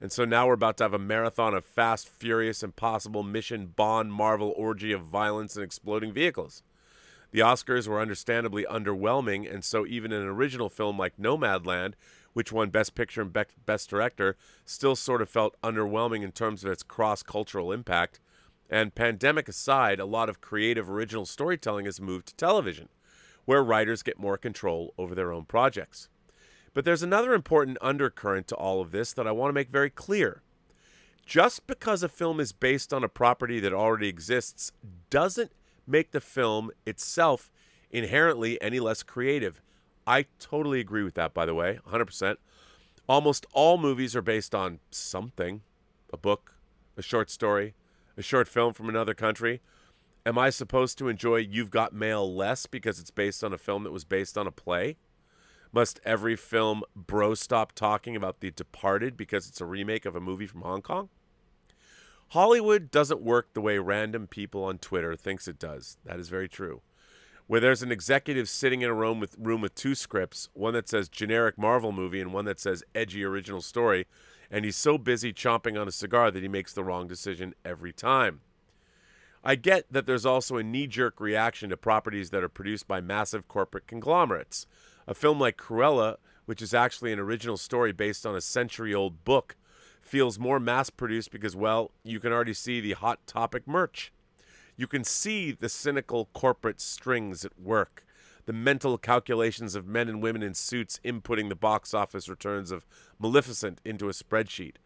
And so now we're about to have a marathon of Fast, Furious, Impossible, Mission, Bond, Marvel orgy of violence and exploding vehicles. The Oscars were understandably underwhelming, and so even an original film like Nomadland, which won Best Picture and Best Director, still sort of felt underwhelming in terms of its cross-cultural impact. And pandemic aside, a lot of creative original storytelling has moved to television, where writers get more control over their own projects. But there's another important undercurrent to all of this that I want to make very clear. Just because a film is based on a property that already exists doesn't make the film itself inherently any less creative. I totally agree with that, by the way, 100%. Almost all movies are based on something, a book, a short story, a short film from another country. Am I supposed to enjoy You've Got Mail less because it's based on a film that was based on a play? Must every film bro stop talking about The Departed because it's a remake of a movie from Hong Kong? Hollywood doesn't work the way random people on Twitter thinks it does. That is very true. Where there's an executive sitting in a room with two scripts, one that says generic Marvel movie and one that says edgy original story, and he's so busy chomping on a cigar that he makes the wrong decision every time. I get that there's also a knee-jerk reaction to properties that are produced by massive corporate conglomerates. A film like Cruella, which is actually an original story based on a century-old book, feels more mass-produced because, well, you can already see the Hot Topic merch. You can see the cynical corporate strings at work, the mental calculations of men and women in suits inputting the box office returns of Maleficent into a spreadsheet.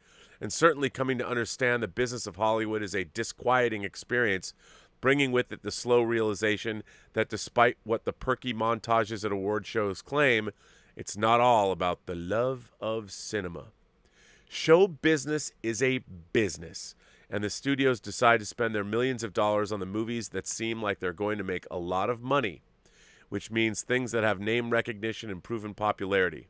And certainly coming to understand the business of Hollywood is a disquieting experience, bringing with it the slow realization that despite what the perky montages at award shows claim, it's not all about the love of cinema. Show business is a business, and the studios decide to spend their millions of dollars on the movies that seem like they're going to make a lot of money. which means things that have name recognition and proven popularity.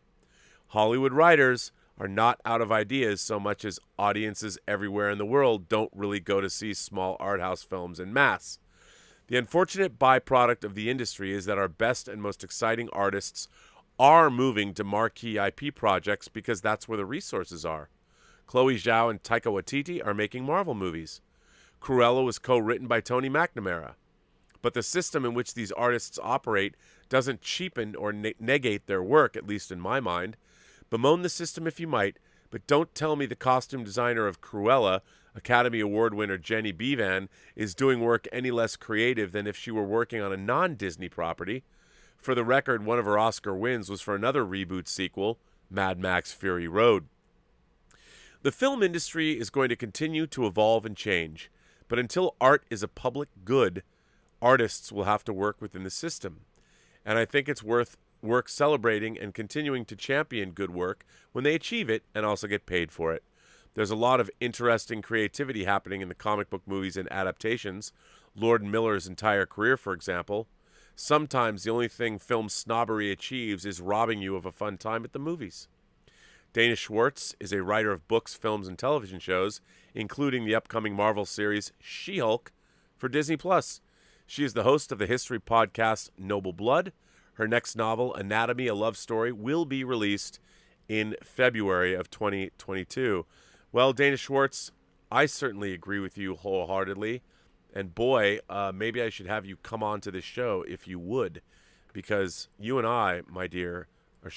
Hollywood writers are not out of ideas so much as audiences everywhere in the world don't really go to see small art house films en masse. The unfortunate byproduct of the industry is that our best and most exciting artists are moving to marquee IP projects because that's where the resources are. Chloe Zhao and Taika Waititi are making Marvel movies. Cruella was co-written by Tony McNamara. But the system in which these artists operate doesn't cheapen or negate their work, at least in my mind. Bemoan the system if you might, but don't tell me the costume designer of Cruella, Academy Award winner Jenny Bevan, is doing work any less creative than if she were working on a non-Disney property. For the record, one of her Oscar wins was for another reboot sequel, Mad Max Fury Road. The film industry is going to continue to evolve and change, but until art is a public good, artists will have to work within the system. And I think it's worth celebrating and continuing to champion good work when they achieve it and also get paid for it. There's a lot of interesting creativity happening in the comic book movies and adaptations. Lord Miller's entire career, for example. Sometimes the only thing film snobbery achieves is robbing you of a fun time at the movies. Dana Schwartz is a writer of books, films, and television shows, including the upcoming Marvel series She-Hulk for Disney+. She is the host of the history podcast Noble Blood. Her next novel, Anatomy, a Love Story, will be released in February of 2022. Well, Dana Schwartz, I certainly agree with you wholeheartedly. And boy, maybe I should have you come on to this show if you would. Because you and I, my dear, or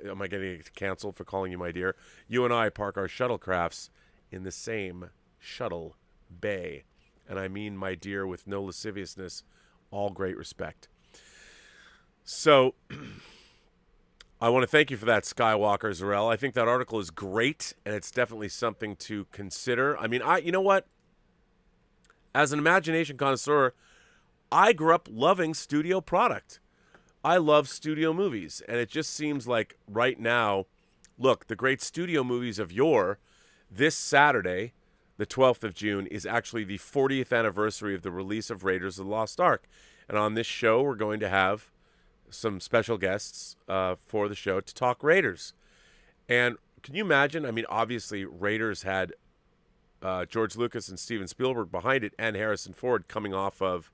am I getting canceled for calling you my dear? You and I park our shuttlecrafts in the same shuttle bay. And I mean, my dear, with no lasciviousness, all great respect. So, I want to thank you for that, Skywalker Zarel. I think that article is great, and it's definitely something to consider. I mean, you know what? As an imagination connoisseur, I grew up loving studio product. I love studio movies, and it just seems like right now, look, the great studio movies of yore, this Saturday, the 12th of June, is actually the 40th anniversary of the release of Raiders of the Lost Ark. And on this show, we're going to have some special guests for the show to talk Raiders. And can you imagine? I mean, obviously, Raiders had George Lucas and Steven Spielberg behind it, and Harrison Ford coming off of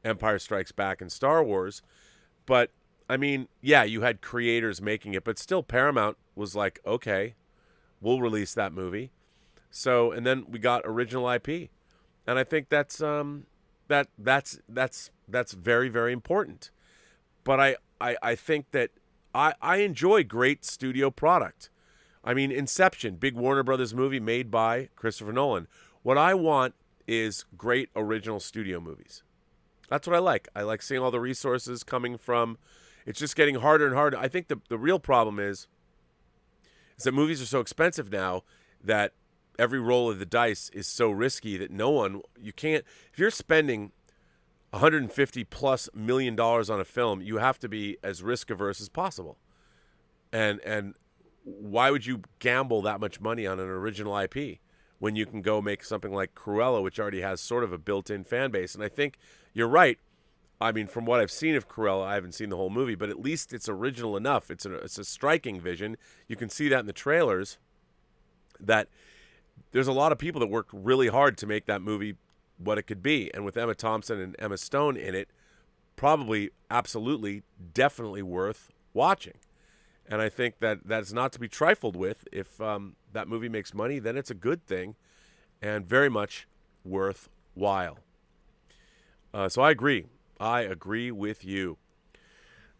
Empire Strikes Back and Star Wars. But, I mean, yeah, you had creators making it, but still Paramount was like, okay, we'll release that movie. So, and then we got original IP. And I think that's very, very important. But I think that I enjoy great studio product. I mean, Inception, big Warner Brothers movie made by Christopher Nolan. What I want is great original studio movies. That's what I like. I like seeing all the resources coming from. It's just getting harder and harder. I think the real problem is that movies are so expensive now that every roll of the dice is so risky that you can't, if you're spending $150+ million on a film, you have to be as risk averse as possible. And why would you gamble that much money on an original IP when you can go make something like Cruella, which already has sort of a built-in fan base? And I think you're right. I mean, from what I've seen of Cruella, I haven't seen the whole movie, but at least it's original enough. It's a striking vision. You can see that in the trailers, that there's a lot of people that worked really hard to make that movie what it could be. And with Emma Thompson and Emma Stone in it, probably, absolutely, definitely worth watching. And I think that that's not to be trifled with. If that movie makes money, then it's a good thing and very much worthwhile. So I agree. I agree with you.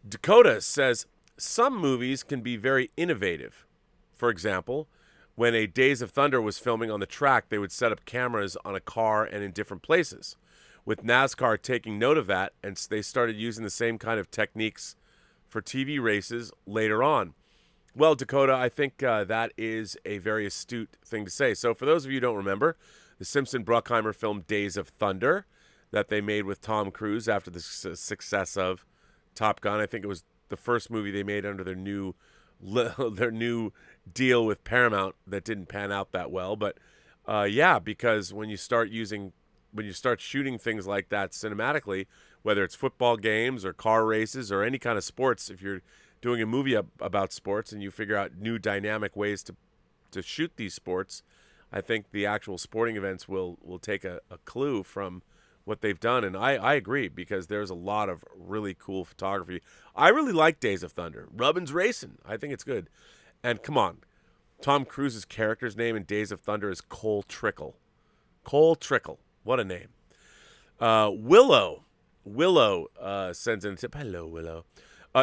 Dakota says, some movies can be very innovative. For example, when a Days of Thunder was filming on the track, they would set up cameras on a car and in different places. With NASCAR taking note of that, and they started using the same kind of techniques for TV races later on. Well, Dakota, I think that is a very astute thing to say. So for those of you who don't remember, the Simpson-Bruckheimer film Days of Thunder that they made with Tom Cruise after the success of Top Gun. I think it was the first movie they made under their new deal with Paramount that didn't pan out that well. But yeah, because when you start using when you start shooting things like that cinematically, whether it's football games or car races or any kind of sports, if you're doing a movie about sports and you figure out new dynamic ways to shoot these sports, I think the actual sporting events will take a clue from what they've done. And I agree, because there's a lot of really cool photography. I really like Days of Thunder. Rubbin's Racing. I think it's good. And come on, Tom Cruise's character's name in Days of Thunder is Cole Trickle. Cole Trickle. What a name. Willow sends in a tip. Hello, Willow.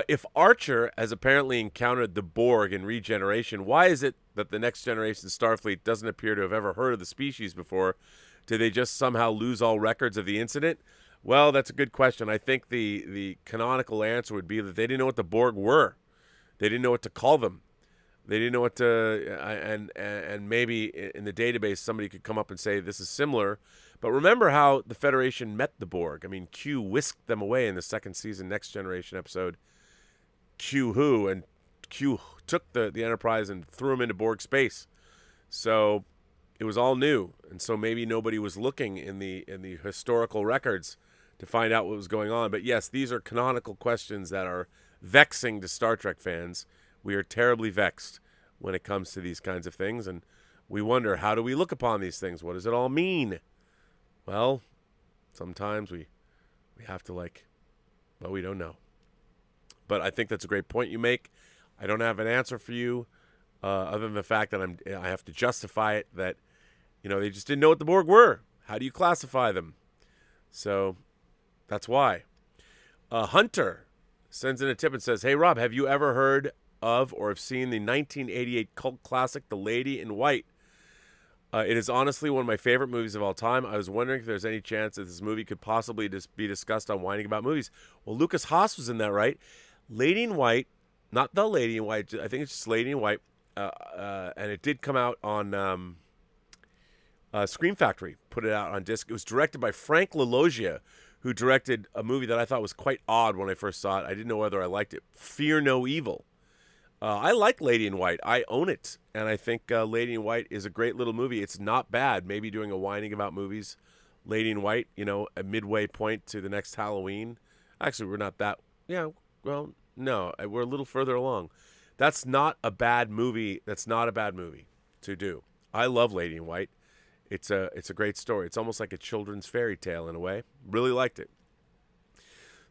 If Archer has apparently encountered the Borg in Regeneration, why is it that the Next Generation Starfleet doesn't appear to have ever heard of the species before? Did they just somehow lose all records of the incident? Well, that's a good question. I think the canonical answer would be that they didn't know what the Borg were. They didn't know what to call them. They didn't know what to, and maybe in the database somebody could come up and say this is similar. But remember how the Federation met the Borg. I mean, Q whisked them away in the second season Next Generation episode, Q Who, and Q took the Enterprise and threw them into Borg space. So it was all new, and so maybe nobody was looking in the historical records to find out what was going on. But yes, these are canonical questions that are vexing to Star Trek fans. We are terribly vexed when it comes to these kinds of things, and we wonder, how do we look upon these things? What does it all mean? Well, sometimes we have to we don't know. But I think that's a great point you make. I don't have an answer for you, other than the fact that I have to justify it that, they just didn't know what the Borg were. How do you classify them? So that's why. Hunter sends in a tip and says, "Hey, Rob, have you ever heard of or have seen the 1988 cult classic, The Lady in White? It is honestly one of my favorite movies of all time. I was wondering if there's any chance that this movie could possibly be discussed on Whining About Movies." Well, Lucas Haas was in that, right? Lady in White, not The Lady in White. I think it's just Lady in White. And it did come out on Scream Factory, put it out on disc. It was directed by Frank LaLoggia, who directed a movie that I thought was quite odd when I first saw it. I didn't know whether I liked it. Fear No Evil. I like Lady in White. I own it. And I think Lady in White is a great little movie. It's not bad. Maybe doing a Whining About Movies, Lady in White, a midway point to the next Halloween. Actually, we're not that. Yeah, well, no, we're a little further along. That's not a bad movie. That's not a bad movie to do. I love Lady in White. It's a great story. It's almost like a children's fairy tale in a way. Really liked it.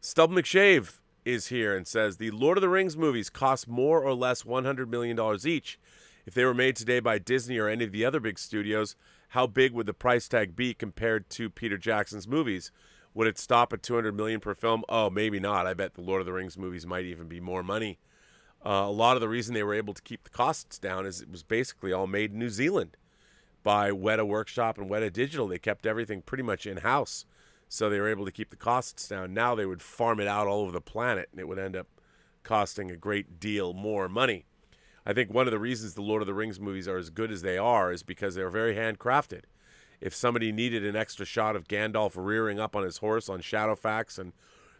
Stub McShave is here and says, the Lord of the Rings movies cost more or less $100 million each. If they were made today by Disney or any of the other big studios, how big would the price tag be compared to Peter Jackson's movies? Would it stop at $200 million per film? Oh, maybe not. I bet the Lord of the Rings movies might even be more money. A lot of the reason they were able to keep the costs down is it was basically all made in New Zealand by Weta Workshop and Weta Digital. They kept everything pretty much in-house, so they were able to keep the costs down. Now they would farm it out all over the planet, and it would end up costing a great deal more money. I think one of the reasons the Lord of the Rings movies are as good as they are is because they're very handcrafted. If somebody needed an extra shot of Gandalf rearing up on his horse on Shadowfax, and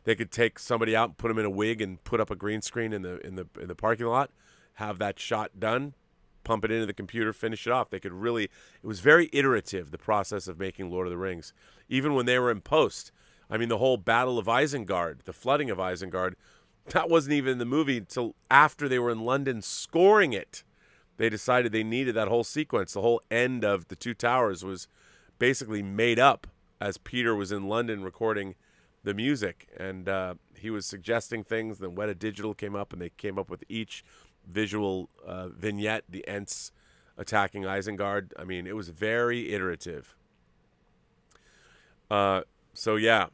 they could take somebody out and put him in a wig and put up a green screen in the parking lot, have that shot done, pump it into the computer, finish it off. They could really, it was very iterative, the process of making Lord of the Rings. Even when they were in post, I mean, the whole Battle of Isengard, the flooding of Isengard, that wasn't even in the movie until after they were in London scoring it. They decided they needed that whole sequence. The whole end of the Two Towers was basically made up as Peter was in London recording the music, and he was suggesting things. Then Weta Digital came up, and they came up with each visual vignette, the Ents attacking Isengard. I mean, it was very iterative. So yeah.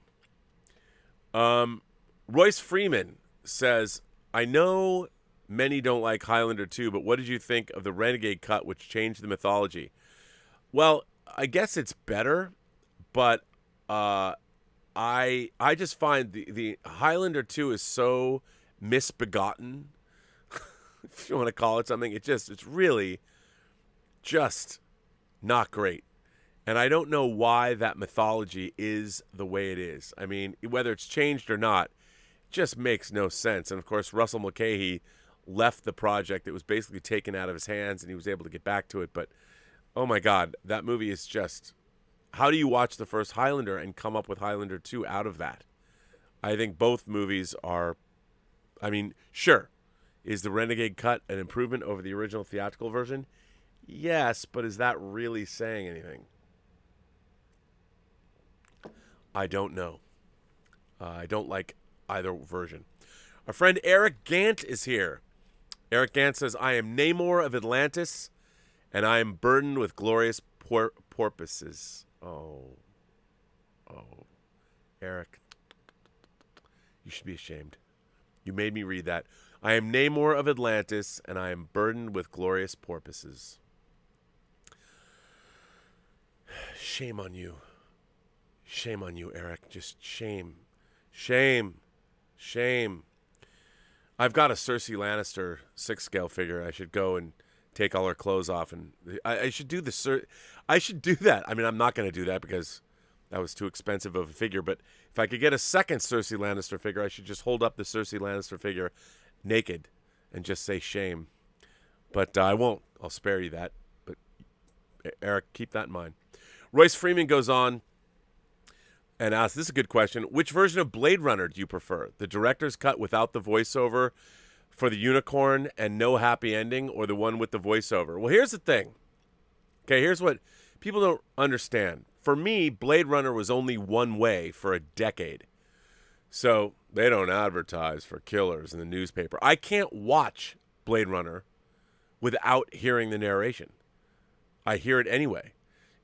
Royce Freeman says, I know many don't like Highlander 2, but what did you think of the Renegade cut, which changed the mythology? Well, I guess it's better, but I just find the Highlander 2 is so misbegotten, if you want to call it something. It's really just not great. And I don't know why that mythology is the way it is. I mean, whether it's changed or not, it just makes no sense. And, of course, Russell Mulcahy left the project. It was basically taken out of his hands, and he was able to get back to it. But, oh, my God, that movie is just how do you watch the first Highlander and come up with Highlander 2 out of that? I think both movies are, I mean, sure. Is the Renegade cut an improvement over the original theatrical version? Yes, but is that really saying anything? I don't know. I don't like either version. Our friend Eric Gant is here. Eric Gant says, I am Namor of Atlantis, and I am burdened with glorious porpoises. Oh, Eric, you should be ashamed. You made me read that. I am Namor of Atlantis, and I am burdened with glorious porpoises. Shame on you. Shame on you, Eric. Just shame. Shame. Shame. I've got a Cersei Lannister 6-scale figure. I should go and take all her clothes off, and I should do I should do that. I mean, I'm not going to do that because that was too expensive of a figure, but if I could get a second Cersei Lannister figure, I should just hold up the Cersei Lannister figure naked and just say shame. But I won't. I'll spare you that. But Eric, keep that in mind. Royce Freeman goes on and asks, this is a good question, which version of Blade Runner do you prefer? The director's cut without the voiceover for the unicorn and no happy ending, or the one with the voiceover? Well, here's the thing. Okay, here's what people don't understand. For me, Blade Runner was only one way for a decade. So they don't advertise for killers in the newspaper. I can't watch Blade Runner without hearing the narration. I hear it anyway.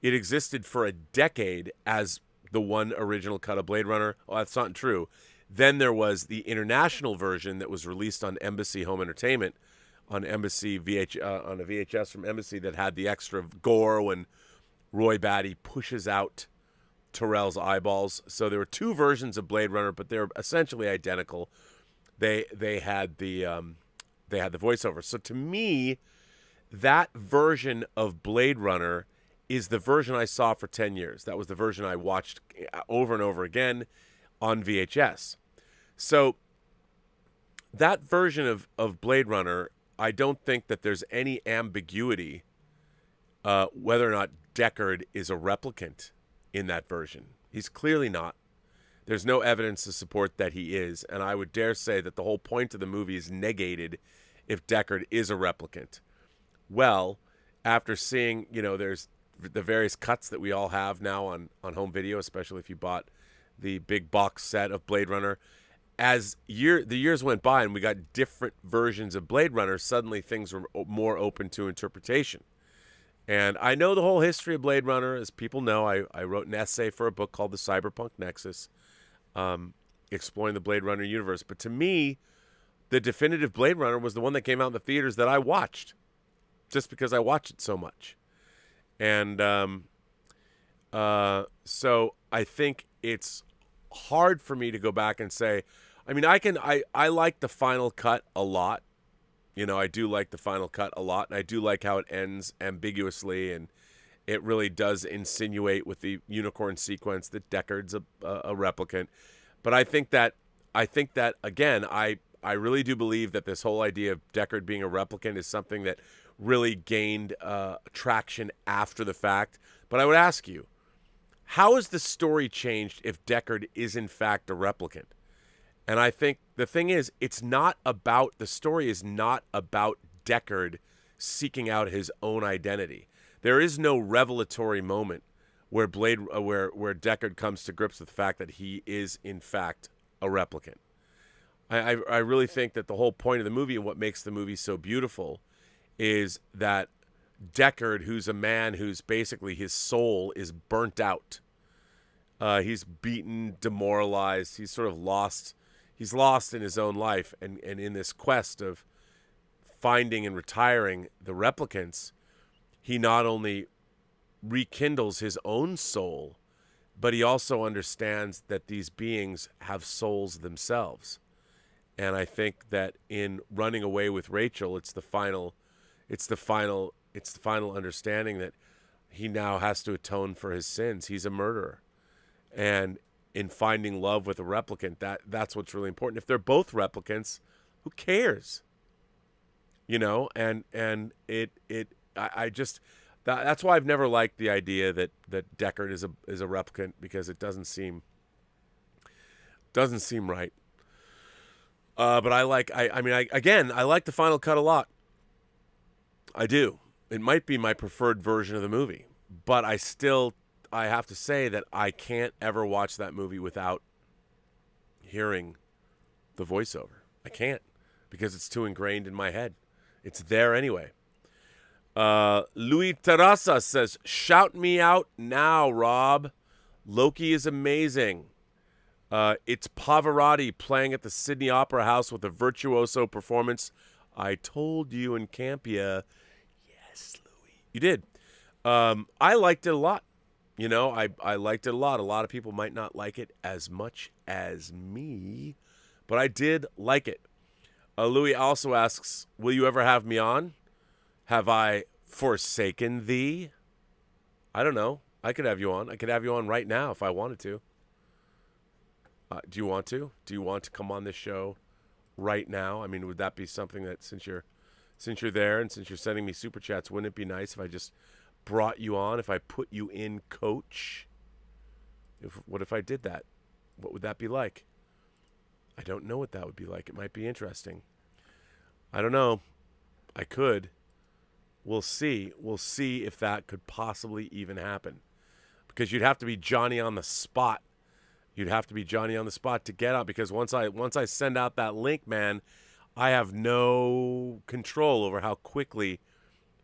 It existed for a decade as the one original cut of Blade Runner. Oh, that's not true. Then there was the international version that was released on Embassy Home Entertainment, on Embassy on a VHS from Embassy, that had the extra gore when Roy Batty pushes out Terrell's eyeballs. So there were two versions of Blade Runner, but they're essentially identical. They had the voiceover. So to me, that version of Blade Runner is the version I saw for 10 years. That was the version I watched over and over again on VHS. So that version of Blade Runner, I don't think that there's any ambiguity whether or not Deckard is a replicant in that version. He's clearly not. There's no evidence to support that he is, and I would dare say that the whole point of the movie is negated if Deckard is a replicant. Well, after seeing, there's the various cuts that we all have now on home video, especially if you bought the big box set of Blade Runner. As the years went by and we got different versions of Blade Runner, suddenly things were more open to interpretation. And I know the whole history of Blade Runner. As people know, I wrote an essay for a book called The Cyberpunk Nexus, exploring the Blade Runner universe. But to me, the definitive Blade Runner was the one that came out in the theaters that I watched, just because I watched it so much. And so I think it's hard for me to go back and say, I mean, I like the final cut a lot. I do like the final cut a lot, and I do like how it ends ambiguously, and it really does insinuate with the unicorn sequence that Deckard's a replicant. But I think that again, I really do believe that this whole idea of Deckard being a replicant is something that really gained traction after the fact. But I would ask you, how is the story changed if Deckard is in fact a replicant? And I think the thing is, the story is not about Deckard seeking out his own identity. There is no revelatory moment where Deckard comes to grips with the fact that he is in fact a replicant. I really think that the whole point of the movie and what makes the movie so beautiful is that Deckard, who's a man who's basically his soul is burnt out. He's beaten, demoralized. He's sort of lost. He's lost in his own life. And in this quest of finding and retiring the replicants, he not only rekindles his own soul, but he also understands that these beings have souls themselves. And I think that in running away with Rachel, it's the final understanding that he now has to atone for his sins. He's a murderer. And in finding love with a replicant, that's what's really important. If they're both replicants, who cares? And I just That's why I've never liked the idea that Deckard is a replicant, because it doesn't seem right. But I like I like the final cut a lot. I do. It might be my preferred version of the movie, but I have to say that I can't ever watch that movie without hearing the voiceover. I can't, because it's too ingrained in my head. It's there anyway. Louis Terrasa says, "Shout me out now, Rob. Loki is amazing. It's Pavarotti playing at the Sydney Opera House with a virtuoso performance. I told you in Campia." Yes, Louis. You did. I liked it a lot. I liked it a lot. A lot of people might not like it as much as me, but I did like it. Louis also asks, "Will you ever have me on? Have I forsaken thee?" I don't know. I could have you on. I could have you on right now if I wanted to. Do you want to? Do you want to come on this show right now? I mean, would that be something that, since you're there and since you're sending me super chats, wouldn't it be nice if I just brought you on, if I put you in coach? What if I did that? What would that be like? I don't know what that would be like. It might be interesting. I don't know. I could. We'll see. We'll see if that could possibly even happen. Because you'd have to be Johnny on the spot. You'd have to be Johnny on the spot to get on. Because once I send out that link, man, I have no control over how quickly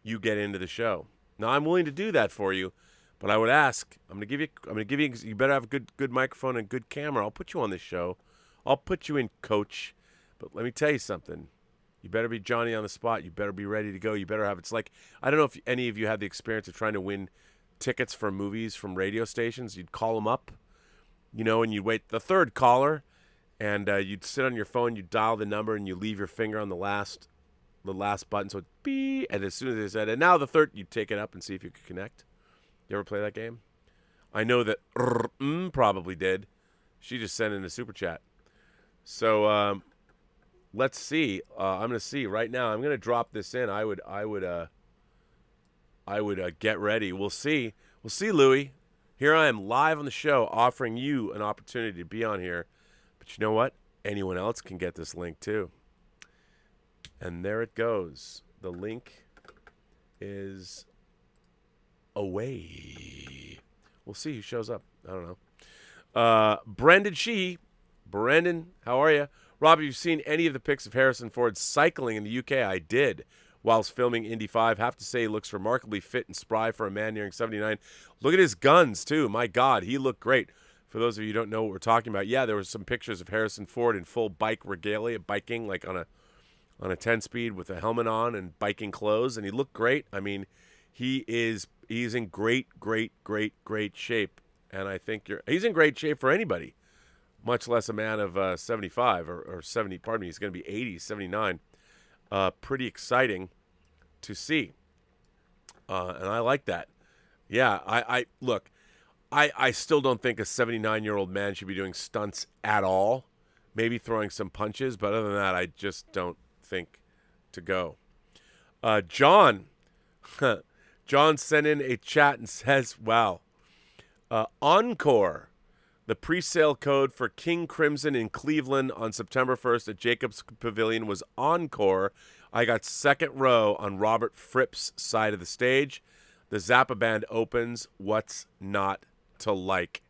you get into the show. Now, I'm willing to do that for you, but I would ask. I'm gonna give you. You better have a good microphone and good camera. I'll put you on this show. I'll put you in coach. But let me tell you something. You better be Johnny on the spot. You better be ready to go. You better have. It's like, I don't know if any of you had the experience of trying to win tickets for movies from radio stations. You'd call them up, and you'd wait the third caller, and you'd sit on your phone. You'd dial the number, and you leave your finger on the last button, so it's beep. And as soon as they said, "And now the third," you'd take it up and see if you could connect. You ever play that game? I know that probably did. She just sent in a super chat. So let's see. I'm going to see right now. I'm going to drop this in. I would get ready. We'll see. We'll see, Louie. Here I am live on the show, offering you an opportunity to be on here. But you know what? Anyone else can get this link too. And there it goes. The link is away. We'll see who shows up. I don't know. Brendan, how are you? Rob, have you seen any of the pics of Harrison Ford cycling in the UK? I did, whilst filming Indy 5. Have to say he looks remarkably fit and spry for a man nearing 79. Look at his guns, too. My God, he looked great. For those of you who don't know what we're talking about, yeah, there was some pictures of Harrison Ford in full bike regalia, biking like on a 10-speed with a helmet on and biking clothes, and he looked great. I mean, he's in great shape, and I think he's in great shape for anybody, much less a man of 75 or 70. Pardon me, he's going to be 80, 79. Pretty exciting to see, and I like that. Yeah, I look. I still don't think a 79-year-old man should be doing stunts at all. Maybe throwing some punches, but other than that, I just don't think to go. John sent in a chat and says, "Wow, Encore, the pre-sale code for King Crimson in Cleveland on September 1st at Jacobs Pavilion was Encore. I got second row on Robert Fripp's side of the stage. The Zappa band opens. What's not to like?"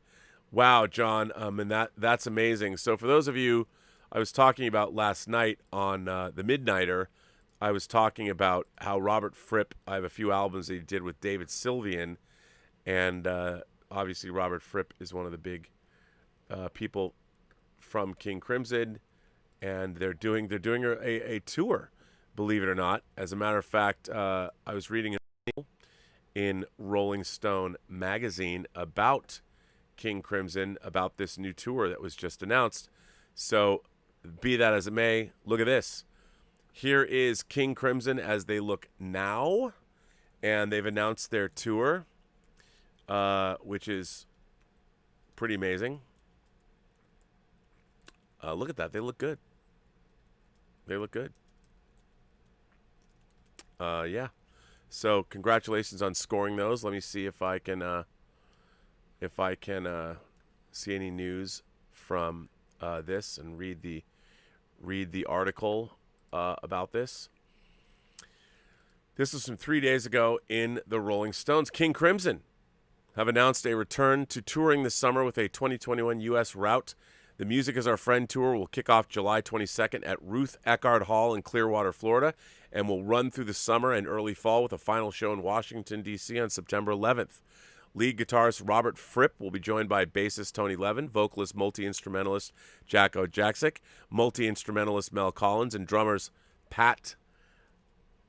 Wow, John, and that's amazing. So for those of you I was talking about last night on the Midnighter, I was talking about how Robert Fripp, I have a few albums that he did with David Sylvian, and obviously Robert Fripp is one of the big people from King Crimson, and they're doing a tour, believe it or not. As a matter of fact, I was reading in Rolling Stone magazine about King Crimson, about this new tour that was just announced. So be that as it may, look at this. Here is King Crimson as they look now, and they've announced their tour, which is pretty amazing. Look at that. They look good. They look good. Yeah. So congratulations on scoring those. Let me see if I can see any news from this and read the article about this. This was from 3 days ago in the Rolling Stones. King Crimson have announced a return to touring this summer with a 2021 U.S. route. The Music Is Our Friend tour will kick off July 22nd at Ruth Eckerd Hall in Clearwater, Florida, and will run through the summer and early fall with a final show in Washington, D.C. on September 11th. Lead guitarist Robert Fripp will be joined by bassist Tony Levin, vocalist, multi-instrumentalist Jack Ojaksic, multi-instrumentalist Mel Collins, and drummers Pat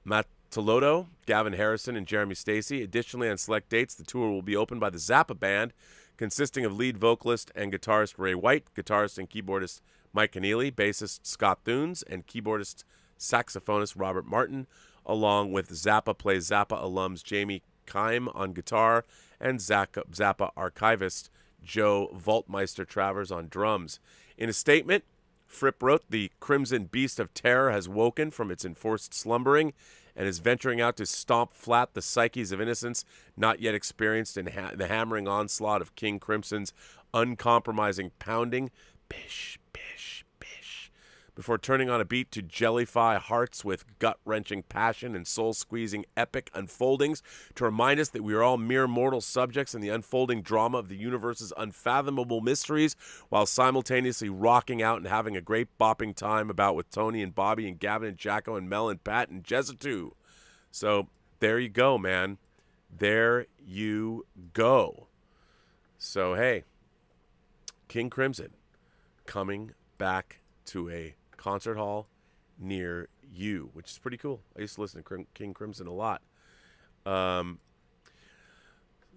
Mataloto, Gavin Harrison, and Jeremy Stacey. Additionally, on select dates, the tour will be opened by the Zappa Band, consisting of lead vocalist and guitarist Ray White, guitarist and keyboardist Mike Keneally, bassist Scott Thunes, and keyboardist saxophonist Robert Martin, along with Zappa Plays Zappa alums Jamie Kime on guitar and Zappa archivist Joe Vaultmeister Travers on drums. In a statement, Fripp wrote, "The Crimson Beast of Terror has woken from its enforced slumbering and is venturing out to stomp flat the psyches of innocence not yet experienced in the hammering onslaught of King Crimson's uncompromising pounding, bish, bish, bish, before turning on a beat to jellify hearts with gut-wrenching passion and soul-squeezing epic unfoldings to remind us that we are all mere mortal subjects in the unfolding drama of the universe's unfathomable mysteries, while simultaneously rocking out and having a great bopping time about with Tony and Bobby and Gavin and Jacko and Mel and Pat and Jessitu." So there you go, man. There you go. So, hey, King Crimson coming back to a concert hall near you, which is pretty cool. I used to listen to King Crimson a lot.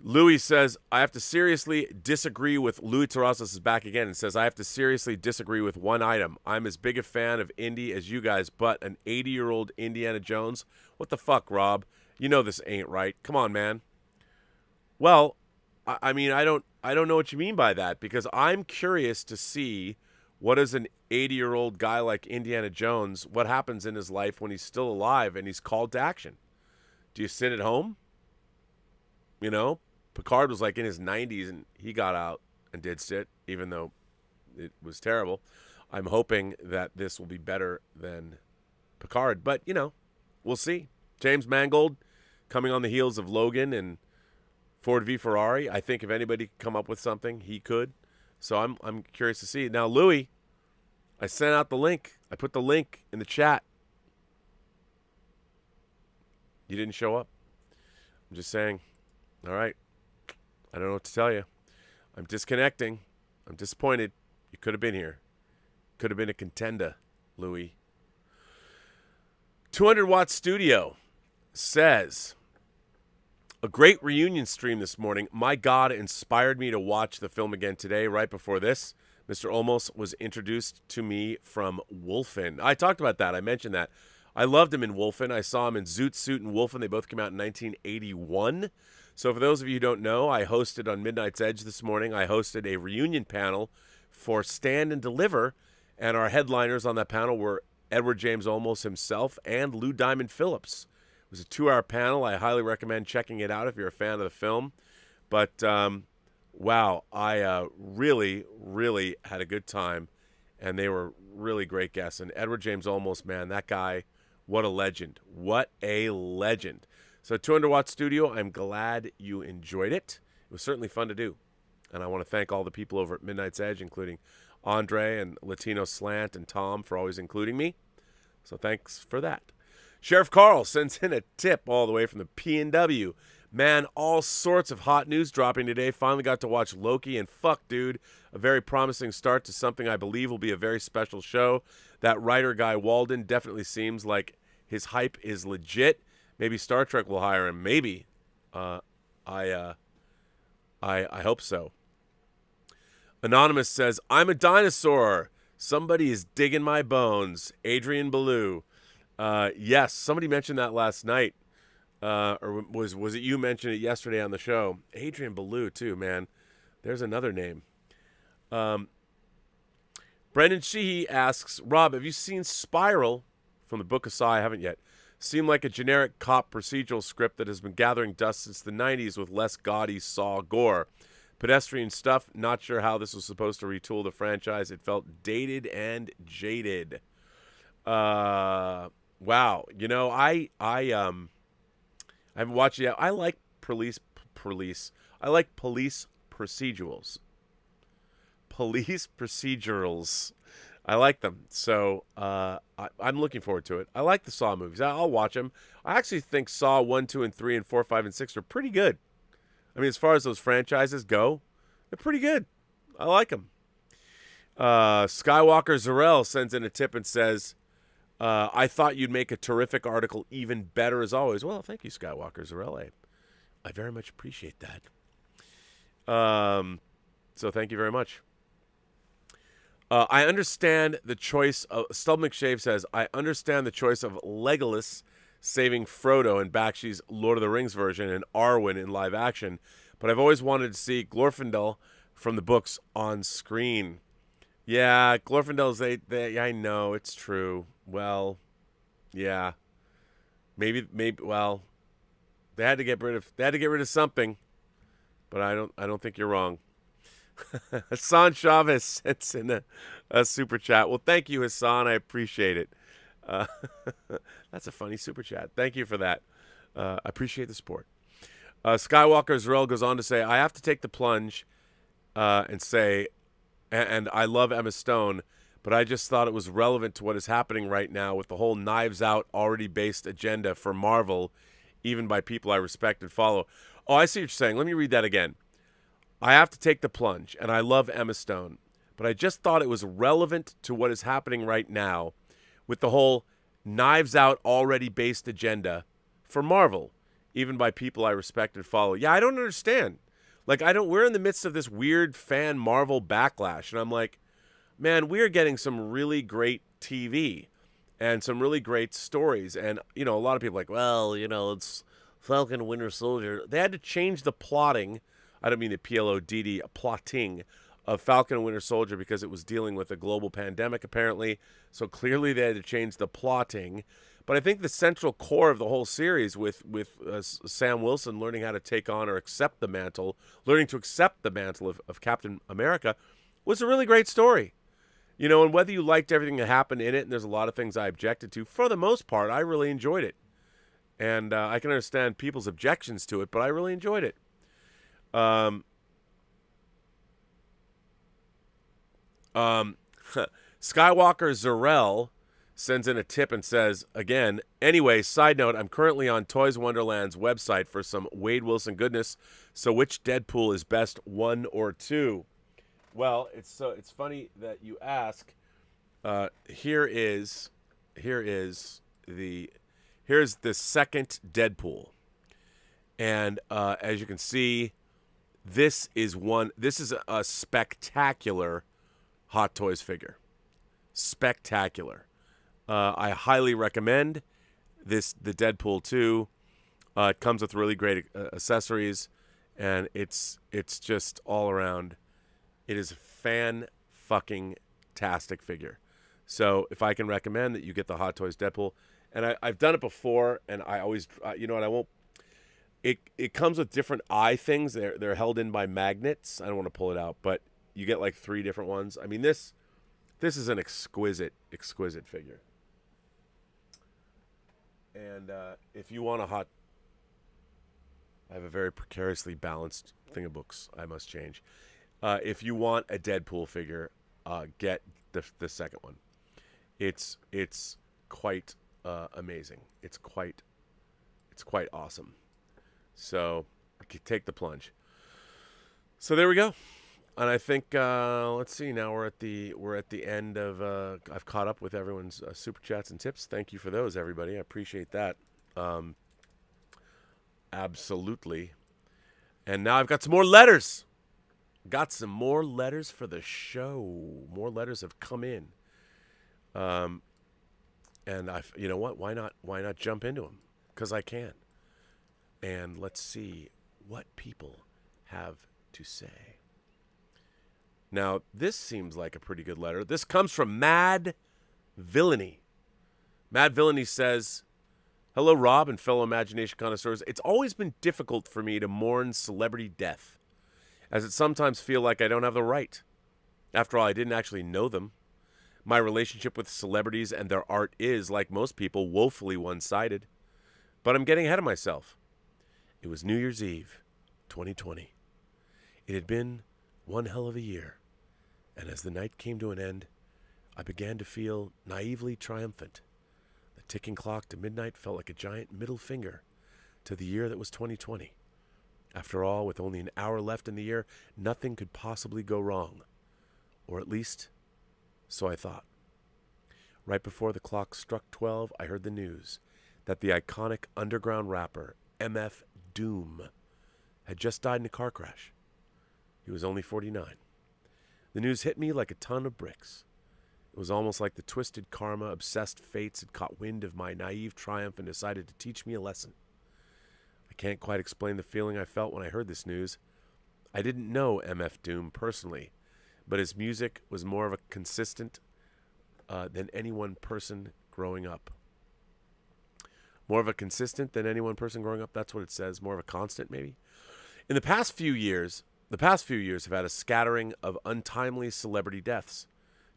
Louis says, I have to seriously disagree with, Louis Terrazas is back again and says, I have to seriously disagree with one item. I'm as big a fan of Indy as you guys, but an 80-year-old Indiana Jones? What the fuck, Rob? You know this ain't right. Come on, man. Well, I mean, I don't know what you mean by that, because I'm curious to see what is an 80-year-old guy like Indiana Jones, what happens in his life when he's still alive and he's called to action. Do you sit at home? You know, Picard was like in his 90s and he got out and did sit, even though it was terrible. I'm hoping that this will be better than Picard, but, you know, we'll see. James Mangold coming on the heels of Logan and Ford v Ferrari. I think if anybody could come up with something, he could. So I'm curious to see. Now, Louis, I sent out the link. I put the link in the chat. You didn't show up. I'm just saying. All right. I don't know what to tell you. I'm disconnecting. I'm disappointed. You could have been here. Could have been a contender, Louis. 200 Watt Studio says, a great reunion stream this morning. My God inspired me to watch the film again today. Right before this, Mr. Olmos was introduced to me from Wolfen. I talked about that. I mentioned that. I loved him in Wolfen. I saw him in Zoot Suit and Wolfen. They both came out in 1981. So for those of you who don't know, I hosted on Midnight's Edge this morning. I hosted a reunion panel for Stand and Deliver, and our headliners on that panel were Edward James Olmos himself and Lou Diamond Phillips. It was a 2-hour panel. I highly recommend checking it out if you're a fan of the film. But, wow, I really, really had a good time, and they were really great guests. And Edward James Olmos, man, that guy, what a legend. What a legend. So 200 Watt Studio, I'm glad you enjoyed it. It was certainly fun to do. And I want to thank all the people over at Midnight's Edge, including Andre and Latino Slant and Tom for always including me. So thanks for that. Sheriff Carl sends in a tip all the way from the P&W. Man, all sorts of hot news dropping today. Finally got to watch Loki, and fuck, dude, a very promising start to something I believe will be a very special show. That writer guy, Walden, definitely seems like his hype is legit. Maybe Star Trek will hire him. Maybe. I hope so. Anonymous says, I'm a dinosaur. Somebody is digging my bones. Adrian Ballou. Yes, somebody mentioned that last night. Or was it you mentioned it yesterday on the show? Adrian Ballou, too, man. There's another name. Brendan Sheehy asks, Rob, have you seen Spiral from the Book of Saw? I haven't yet. seemed like a generic cop procedural script that has been gathering dust since the 90s with less gaudy Saw gore. Pedestrian stuff, not sure how this was supposed to retool the franchise. It felt dated and jaded. Wow. You know, I haven't watched it yet. I like police. I like police procedurals. Police procedurals. I like them. So I'm looking forward to it. I like the Saw movies. I'll watch them. I actually think Saw 1, 2, and 3, and 4, 5, and 6 are pretty good. I mean, as far as those franchises go, they're pretty good. I like them. Skywalker Zarel sends in a tip and says, I thought you'd make a terrific article even better as always. Well, thank you, Skywalker Zarel. I very much appreciate that. So thank you very much. I understand the choice of, Stub McShave says, I understand the choice of Legolas saving Frodo in Bakshi's Lord of the Rings version and Arwen in live action, but I've always wanted to see Glorfindel from the books on screen. Yeah, Glorfindel's, I know, it's true. Well, yeah. Maybe, well, they had to get rid of something, but I don't think you're wrong. Hassan Chavez sends in a super chat. Well, thank you, Hassan. I appreciate it. That's a funny super chat. Thank you for that. I appreciate the support. Skywalker Zarel goes on to say, I have to take the plunge and say, and I love Emma Stone, but I just thought it was relevant to what is happening right now with the whole Knives Out already based agenda for Marvel, even by people I respect and follow. Oh, I see what you're saying. Let me read that again. I have to take the plunge, and I love Emma Stone, but I just thought it was relevant to what is happening right now with the whole Knives Out already based agenda for Marvel, even by people I respect and follow. Yeah, I don't understand. Like, we're in the midst of this weird fan Marvel backlash, and I'm like, man, we're getting some really great TV and some really great stories. And, you know, a lot of people are like, well, you know, it's Falcon and Winter Soldier. They had to change the plotting. I don't mean the PLODD, plotting of Falcon and Winter Soldier because it was dealing with a global pandemic, apparently. So clearly they had to change the plotting. But I think the central core of the whole series with Sam Wilson learning how to take on or accept the mantle, learning to accept the mantle of Captain America, was a really great story. You know, and whether you liked everything that happened in it, and there's a lot of things I objected to, for the most part, I really enjoyed it. And I can understand people's objections to it, but I really enjoyed it. Skywalker Zarel sends in a tip and says, again, anyway, side note, I'm currently on Toys Wonderland's website for some Wade Wilson goodness. So which Deadpool is best, 1 or 2? Well, it's funny that you ask. Here's the second Deadpool. And as you can see, this is a spectacular Hot Toys figure. Spectacular. I highly recommend the Deadpool 2. It comes with really great accessories, and it's just all around. It is a fan-fucking-tastic figure. So if I can recommend that you get the Hot Toys Deadpool, and I've done it before, and I always, you know what, I won't. It comes with different eye things. They're held in by magnets. I don't want to pull it out, but you get like 3 different ones. I mean, this is an exquisite figure. And if you want I have a very precariously balanced thing of books I must change. If you want a Deadpool figure, get the second one. It's quite amazing. It's quite awesome. So take the plunge. So there we go. And I think let's see. Now we're at the end of. I've caught up with everyone's super chats and tips. Thank you for those, everybody. I appreciate that. Absolutely. And now I've got some more letters. Got some more letters for the show. More letters have come in. And you know what? Why not jump into them? Because I can. And let's see what people have to say. Now, this seems like a pretty good letter. This comes from Mad Villainy. Mad Villainy says, Hello, Rob and fellow imagination connoisseurs. It's always been difficult for me to mourn celebrity death, as it sometimes feel like I don't have the right. After all, I didn't actually know them. My relationship with celebrities and their art is, like most people, woefully one-sided. But I'm getting ahead of myself. It was New Year's Eve, 2020. It had been one hell of a year, and as the night came to an end, I began to feel naively triumphant. The ticking clock to midnight felt like a giant middle finger to the year that was 2020. After all, with only an hour left in the year, nothing could possibly go wrong. Or at least, so I thought. Right before the clock struck 12, I heard the news that the iconic underground rapper MF Doom had just died in a car crash. He was only 49. The news hit me like a ton of bricks. It was almost like the twisted karma-obsessed fates had caught wind of my naive triumph and decided to teach me a lesson. I can't quite explain the feeling I felt when I heard this news. I didn't know MF Doom personally, but his music was more of a consistent than any one person growing up. More of a consistent than any one person growing up, that's what it says. More of a constant, maybe. In the past few years have had a scattering of untimely celebrity deaths.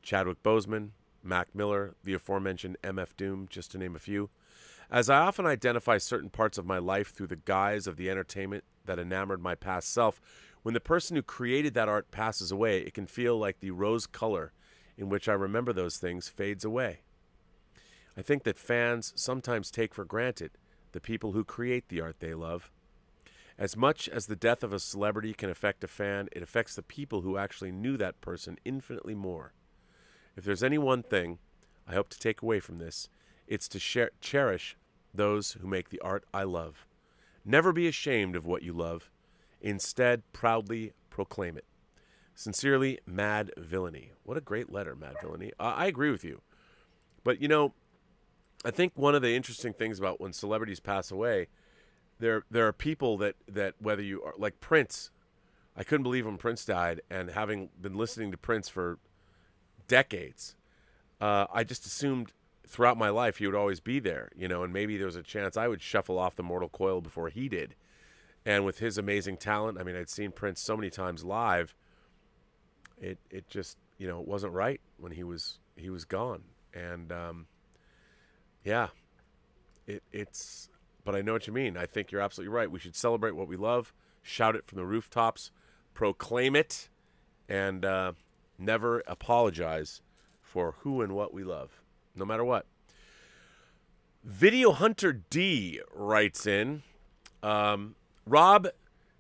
Chadwick Boseman, Mac Miller, the aforementioned MF Doom, just to name a few. As I often identify certain parts of my life through the guise of the entertainment that enamored my past self, when the person who created that art passes away, it can feel like the rose color in which I remember those things fades away. I think that fans sometimes take for granted the people who create the art they love. As much as the death of a celebrity can affect a fan, it affects the people who actually knew that person infinitely more. If there's any one thing I hope to take away from this, it's to cherish those who make the art I love. Never be ashamed of what you love. Instead, proudly proclaim it. Sincerely, Mad Villainy. What a great letter, Mad Villainy. I agree with you. But, I think one of the interesting things about when celebrities pass away, there are people that whether you are, like Prince, I couldn't believe when Prince died, and having been listening to Prince for decades, I just assumed throughout my life he would always be there, and maybe there was a chance I would shuffle off the mortal coil before he did. And with his amazing talent, I mean, I'd seen Prince so many times live, it just, it wasn't right when he was gone. And but I know what you mean. I think you're absolutely right. We should celebrate what we love, shout it from the rooftops, proclaim it, and never apologize for who and what we love, no matter what. Video Hunter D writes in, Rob,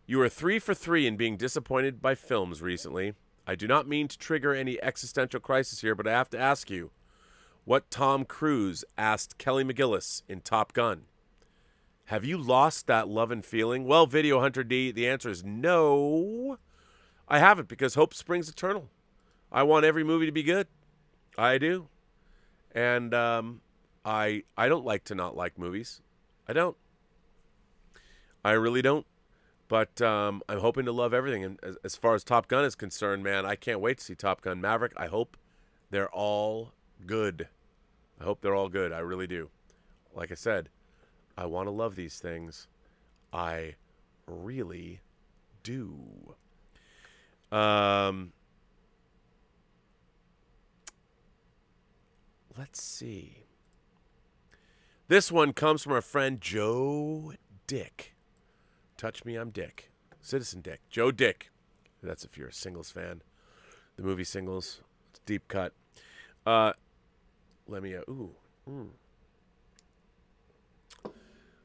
you are 3 for 3 in being disappointed by films recently. I do not mean to trigger any existential crisis here, but I have to ask you what Tom Cruise asked Kelly McGillis in Top Gun. Have you lost that love and feeling? Well, Video Hunter D, the answer is no. I haven't, because hope springs eternal. I want every movie to be good. I do. And I don't like to not like movies. I don't. I really don't. But I'm hoping to love everything. And as far as Top Gun is concerned, man, I can't wait to see Top Gun Maverick. I hope they're all good. I hope they're all good. I really do. Like I said, I want to love these things. I really do. Let's see. This one comes from our friend Joe Dick. Touch me, I'm Dick. Citizen Dick. Joe Dick. That's if you're a Singles fan. The movie Singles. It's a deep cut.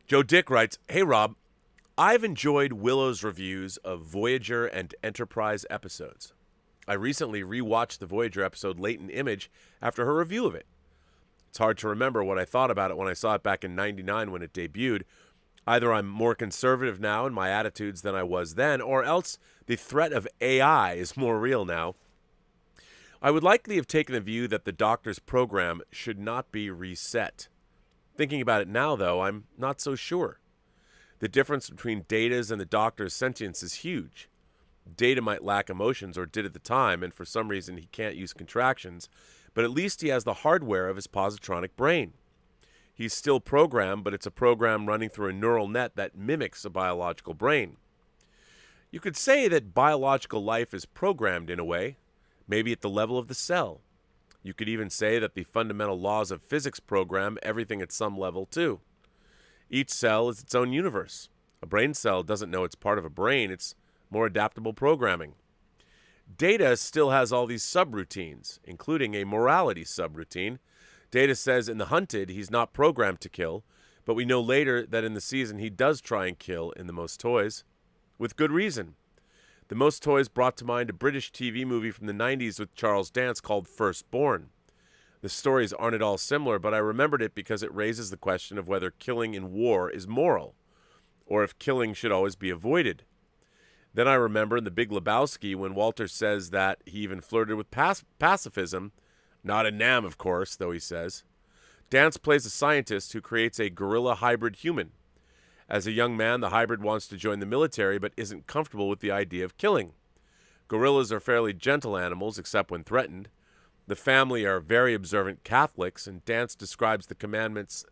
Joe Dick writes, Hey, Rob. I've enjoyed Willow's reviews of Voyager and Enterprise episodes. I recently rewatched the Voyager episode Latent Image after her review of it. It's hard to remember what I thought about it when I saw it back in '99 when it debuted. Either I'm more conservative now in my attitudes than I was then, or else the threat of AI is more real now. I would likely have taken the view that the Doctor's program should not be reset. Thinking about it now, though, I'm not so sure. The difference between Data's and the Doctor's sentience is huge. Data might lack emotions, or did at the time, and for some reason he can't use contractions, but at least he has the hardware of his positronic brain. He's still programmed, but it's a program running through a neural net that mimics a biological brain. You could say that biological life is programmed in a way, maybe at the level of the cell. You could even say that the fundamental laws of physics program everything at some level too. Each cell is its own universe. A brain cell doesn't know it's part of a brain, it's more adaptable programming. Data still has all these subroutines, including a morality subroutine. Data says in The Hunted he's not programmed to kill, but we know later that in the season he does try and kill in The Most Toys. With good reason. The Most Toys brought to mind a British TV movie from the 90s with Charles Dance called Firstborn. The stories aren't at all similar, but I remembered it because it raises the question of whether killing in war is moral, or if killing should always be avoided. Then I remember in The Big Lebowski when Walter says that he even flirted with pacifism, not in Nam, of course, though he says. Dance plays a scientist who creates a gorilla hybrid human. As a young man, the hybrid wants to join the military but isn't comfortable with the idea of killing. Gorillas are fairly gentle animals, except when threatened. The family are very observant Catholics, and Dance describes the commandment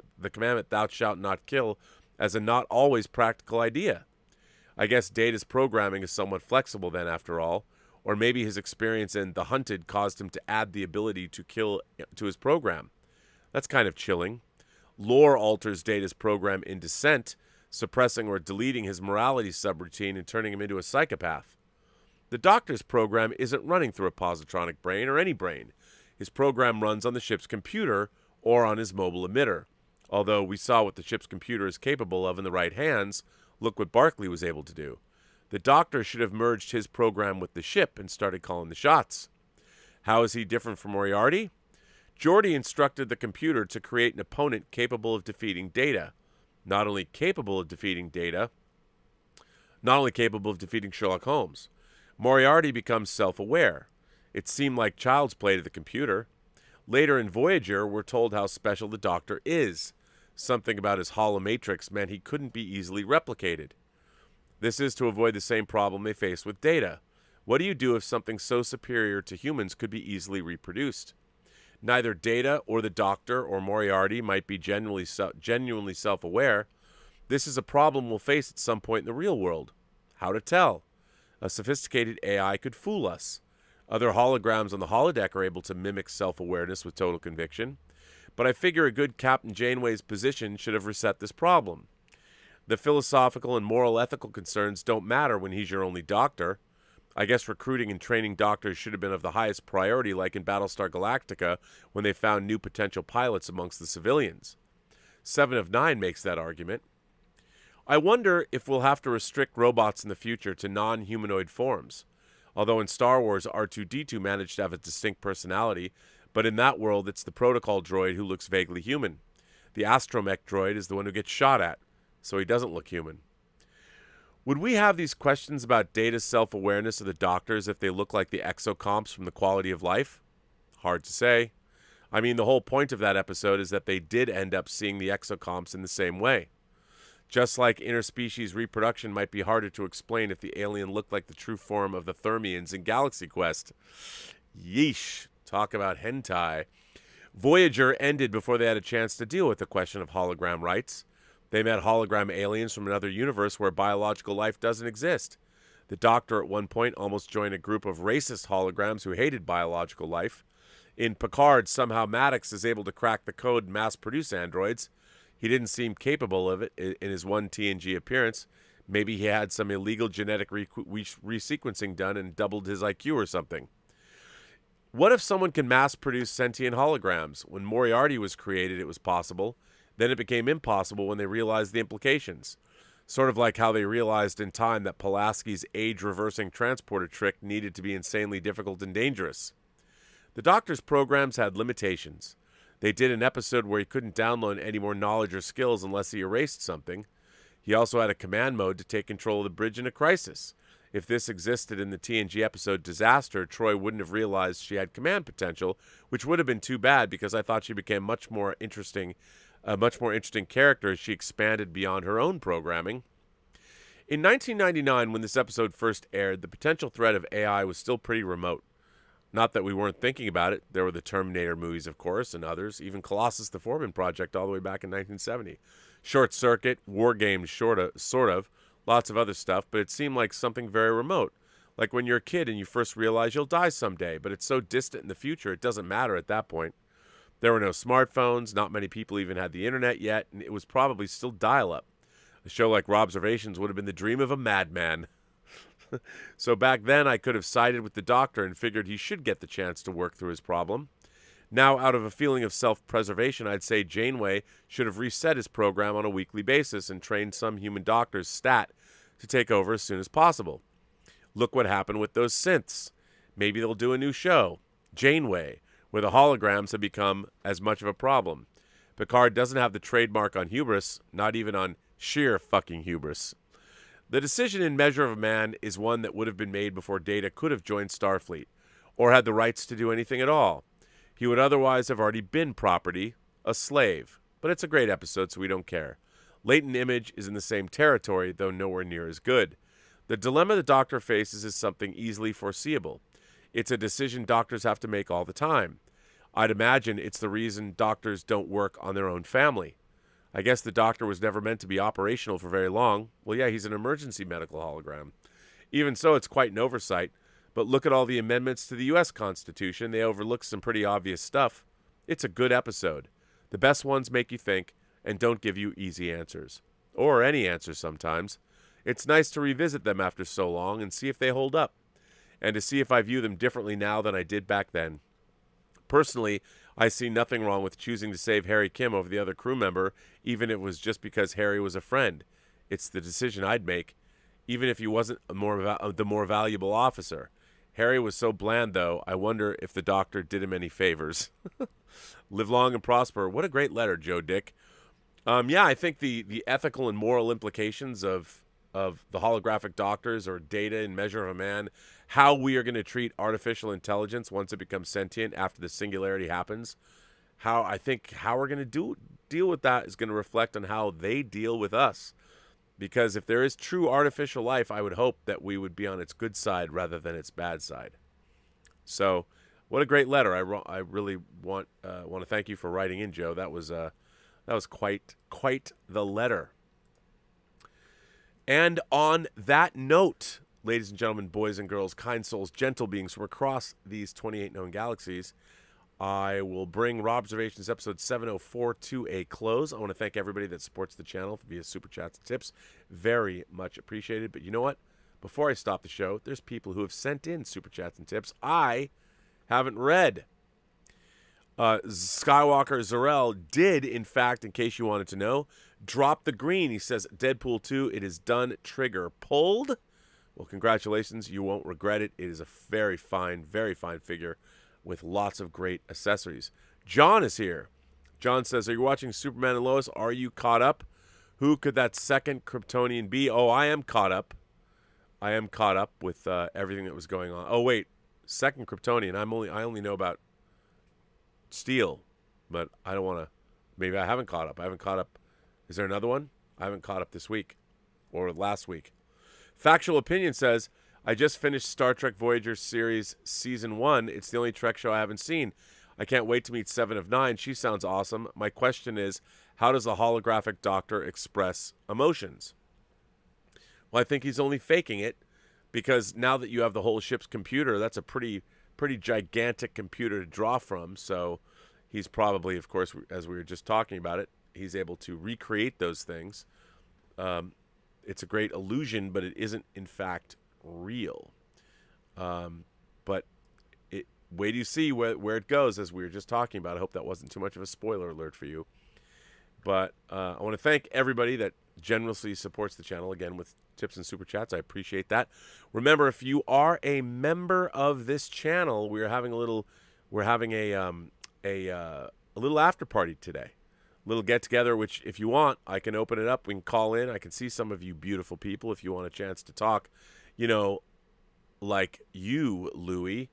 "thou shalt not kill" as a not always practical idea. I guess Data's programming is somewhat flexible then, after all, or maybe his experience in The Hunted caused him to add the ability to kill to his program. That's kind of chilling. Lore alters Data's program in Descent, suppressing or deleting his morality subroutine and turning him into a psychopath. The Doctor's program isn't running through a positronic brain or any brain. His program runs on the ship's computer or on his mobile emitter. Although we saw what the ship's computer is capable of in the right hands, look what Barclay was able to do. The Doctor should have merged his program with the ship and started calling the shots. How is he different from Moriarty? Geordi instructed the computer to create an opponent capable of defeating Data. Not only capable of defeating Sherlock Holmes. Moriarty becomes self-aware. It seemed like child's play to the computer. Later in Voyager, we're told how special the Doctor is. Something about his holomatrix meant he couldn't be easily replicated. This is to avoid the same problem they face with Data. What do you do if something so superior to humans could be easily reproduced? Neither Data or the Doctor or Moriarty might be genuinely self-aware. This is a problem we'll face at some point in the real world. How to tell? A sophisticated AI could fool us. Other holograms on the holodeck are able to mimic self-awareness with total conviction. But I figure a good Captain Janeway's position should have reset this problem. The philosophical and moral ethical concerns don't matter when he's your only doctor. I guess recruiting and training doctors should have been of the highest priority, like in Battlestar Galactica when they found new potential pilots amongst the civilians. 7 of 9 makes that argument. I wonder if we'll have to restrict robots in the future to non-humanoid forms. Although in Star Wars, R2-D2 managed to have a distinct personality, but in that world it's the protocol droid who looks vaguely human. The astromech droid is the one who gets shot at, so he doesn't look human. Would we have these questions about Data's self-awareness of the Doctors if they look like the exocomps from The Quality of Life? Hard to say. I mean, the whole point of that episode is that they did end up seeing the exocomps in the same way. Just like interspecies reproduction might be harder to explain if the alien looked like the true form of the Thermians in Galaxy Quest. Yeesh. Talk about hentai. Voyager ended before they had a chance to deal with the question of hologram rights. They met hologram aliens from another universe where biological life doesn't exist. The Doctor at one point almost joined a group of racist holograms who hated biological life. In Picard, somehow Maddox is able to crack the code and mass-produce androids. He didn't seem capable of it in his one TNG appearance. Maybe he had some illegal genetic resequencing done and doubled his IQ or something. What if someone can mass-produce sentient holograms? When Moriarty was created, it was possible. Then it became impossible when they realized the implications. Sort of like how they realized in time that Pulaski's age-reversing transporter trick needed to be insanely difficult and dangerous. The Doctor's programs had limitations. They did an episode where he couldn't download any more knowledge or skills unless he erased something. He also had a command mode to take control of the bridge in a crisis. If this existed in the TNG episode Disaster, Troy wouldn't have realized she had command potential, which would have been too bad because I thought she became a much more interesting character as she expanded beyond her own programming. In 1999, when this episode first aired, the potential threat of AI was still pretty remote. Not that we weren't thinking about it. There were the Terminator movies, of course, and others. Even Colossus the Foreman Project all the way back in 1970. Short Circuit, War Games, sort of. Lots of other stuff, but it seemed like something very remote. Like when you're a kid and you first realize you'll die someday, but it's so distant in the future, it doesn't matter at that point. There were no smartphones, not many people even had the internet yet, and it was probably still dial-up. A show like Robservations would have been the dream of a madman. So back then, I could have sided with the doctor and figured he should get the chance to work through his problem. Now, out of a feeling of self-preservation, I'd say Janeway should have reset his program on a weekly basis and trained some human doctor's stat to take over as soon as possible. Look what happened with those synths. Maybe they'll do a new show, Janeway, where the holograms have become as much of a problem. Picard doesn't have the trademark on hubris, not even on sheer fucking hubris. The decision in Measure of a Man is one that would have been made before Data could have joined Starfleet, or had the rights to do anything at all. He would otherwise have already been property, a slave. But it's a great episode, so we don't care. Latent Image is in the same territory, though nowhere near as good. The dilemma the Doctor faces is something easily foreseeable. It's a decision doctors have to make all the time. I'd imagine it's the reason doctors don't work on their own family. I guess the Doctor was never meant to be operational for very long. Well, yeah, he's an emergency medical hologram. Even so, it's quite an oversight. But look at all the amendments to the U.S. Constitution. They overlook some pretty obvious stuff. It's a good episode. The best ones make you think and don't give you easy answers. Or any answers sometimes. It's nice to revisit them after so long and see if they hold up. And to see if I view them differently now than I did back then. Personally, I see nothing wrong with choosing to save Harry Kim over the other crew member, even if it was just because Harry was a friend. It's the decision I'd make, even if he wasn't the more valuable officer. Harry was so bland, though, I wonder if the Doctor did him any favors. Live long and prosper. What a great letter, Joe Dick. Yeah, I think the ethical and moral implications of the holographic doctors or Data in Measure of a Man, how we are going to treat artificial intelligence once it becomes sentient after the singularity happens, how we're going to deal with that is going to reflect on how they deal with us. Because if there is true artificial life, I would hope that we would be on its good side rather than its bad side. So, what a great letter! I really want to thank you for writing in, Joe. That was quite the letter. And on that note, ladies and gentlemen, boys and girls, kind souls, gentle beings from across these 28 known galaxies, I will bring Robservations episode 704 to a close. I want to thank everybody that supports the channel via Super Chats and tips. Very much appreciated. But you know what? Before I stop the show, there's people who have sent in Super Chats and tips I haven't read. Skywalker Zarel did, in fact, in case you wanted to know, drop the green. He says, Deadpool 2, it is done, trigger pulled. Well, congratulations. You won't regret it. It is a very fine figure with lots of great accessories. John is here. John says, are you watching Superman and Lois? Are you caught up? Who could that second Kryptonian be? Oh, I am caught up. I am caught up with everything that was going on. Oh, wait. Second Kryptonian. I only know about Steel, but I don't want to. Maybe I haven't caught up. I haven't caught up. Is there another one? I haven't caught up this week or last week. Factual Opinion says, I just finished Star Trek Voyager series season 1. It's the only Trek show I haven't seen. I can't wait to meet 7 of 9. She sounds awesome. My question is, how does the holographic Doctor express emotions? Well, I think he's only faking it because now that you have the whole ship's computer, that's a pretty gigantic computer to draw from. So he's probably, of course, as we were just talking about it, he's able to recreate those things. It's a great illusion, but it isn't, in fact, real. But wait till you see where it goes, as we were just talking about. I hope that wasn't too much of a spoiler alert for you. But I want to thank everybody that generously supports the channel, again, with tips and super chats. I appreciate that. Remember, if you are a member of this channel, we're having a little after party today. A little get together, which if you want, I can open it up. We can call in. I can see some of you beautiful people if you want a chance to talk. You know, like you, Louie.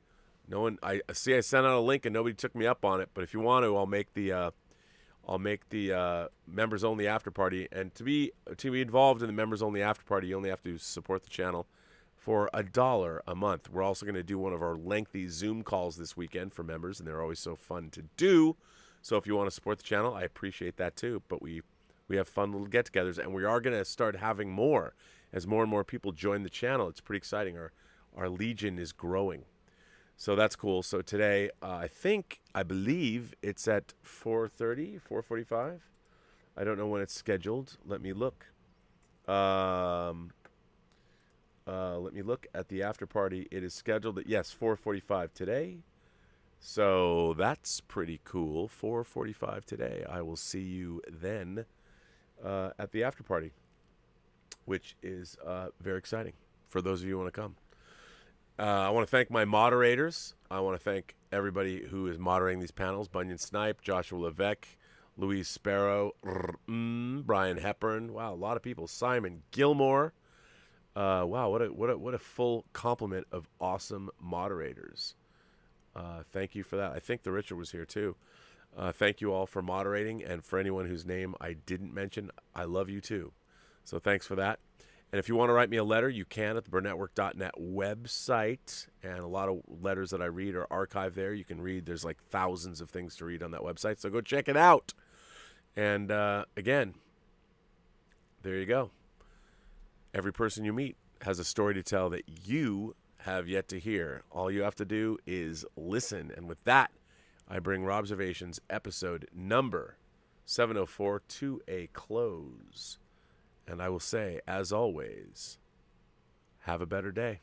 No one. I sent out a link and nobody took me up on it. But if you want to, I'll make the members only after party. And to be involved in the members only after party, you only have to support the channel for $1 a month. We're also going to do one of our lengthy Zoom calls this weekend for members, and they're always so fun to do. So if you want to support the channel, I appreciate that too. But we have fun little get-togethers, and we are going to start having more as more and more people join the channel. It's pretty exciting. Our legion is growing. So that's cool. So today, I believe it's at 4:30, 4:45. I don't know when it's scheduled. Let me look. Let me look at the after party. It is scheduled at, yes, 4:45 today. So that's pretty cool. 4:45 today. I will see you then at the after party, which is very exciting for those of you who want to come. I want to thank my moderators. I want to thank everybody who is moderating these panels: Bunyan Snipe, Joshua Levesque, Louise Sparrow, Brian Hepburn. Wow, a lot of people. Simon Gilmore. Wow, what a full complement of awesome moderators. Thank you for that. I think the Richard was here too. Thank you all for moderating, and for anyone whose name I didn't mention, I love you too. So thanks for that. And if you want to write me a letter, you can at the Burnettwork.net website. And a lot of letters that I read are archived there. You can read. There's like thousands of things to read on that website. So go check it out. And again, there you go. Every person you meet has a story to tell that you have yet to hear. All you have to do is listen. And with that, I bring Robservations episode number 704 to a close. And I will say, as always, have a better day.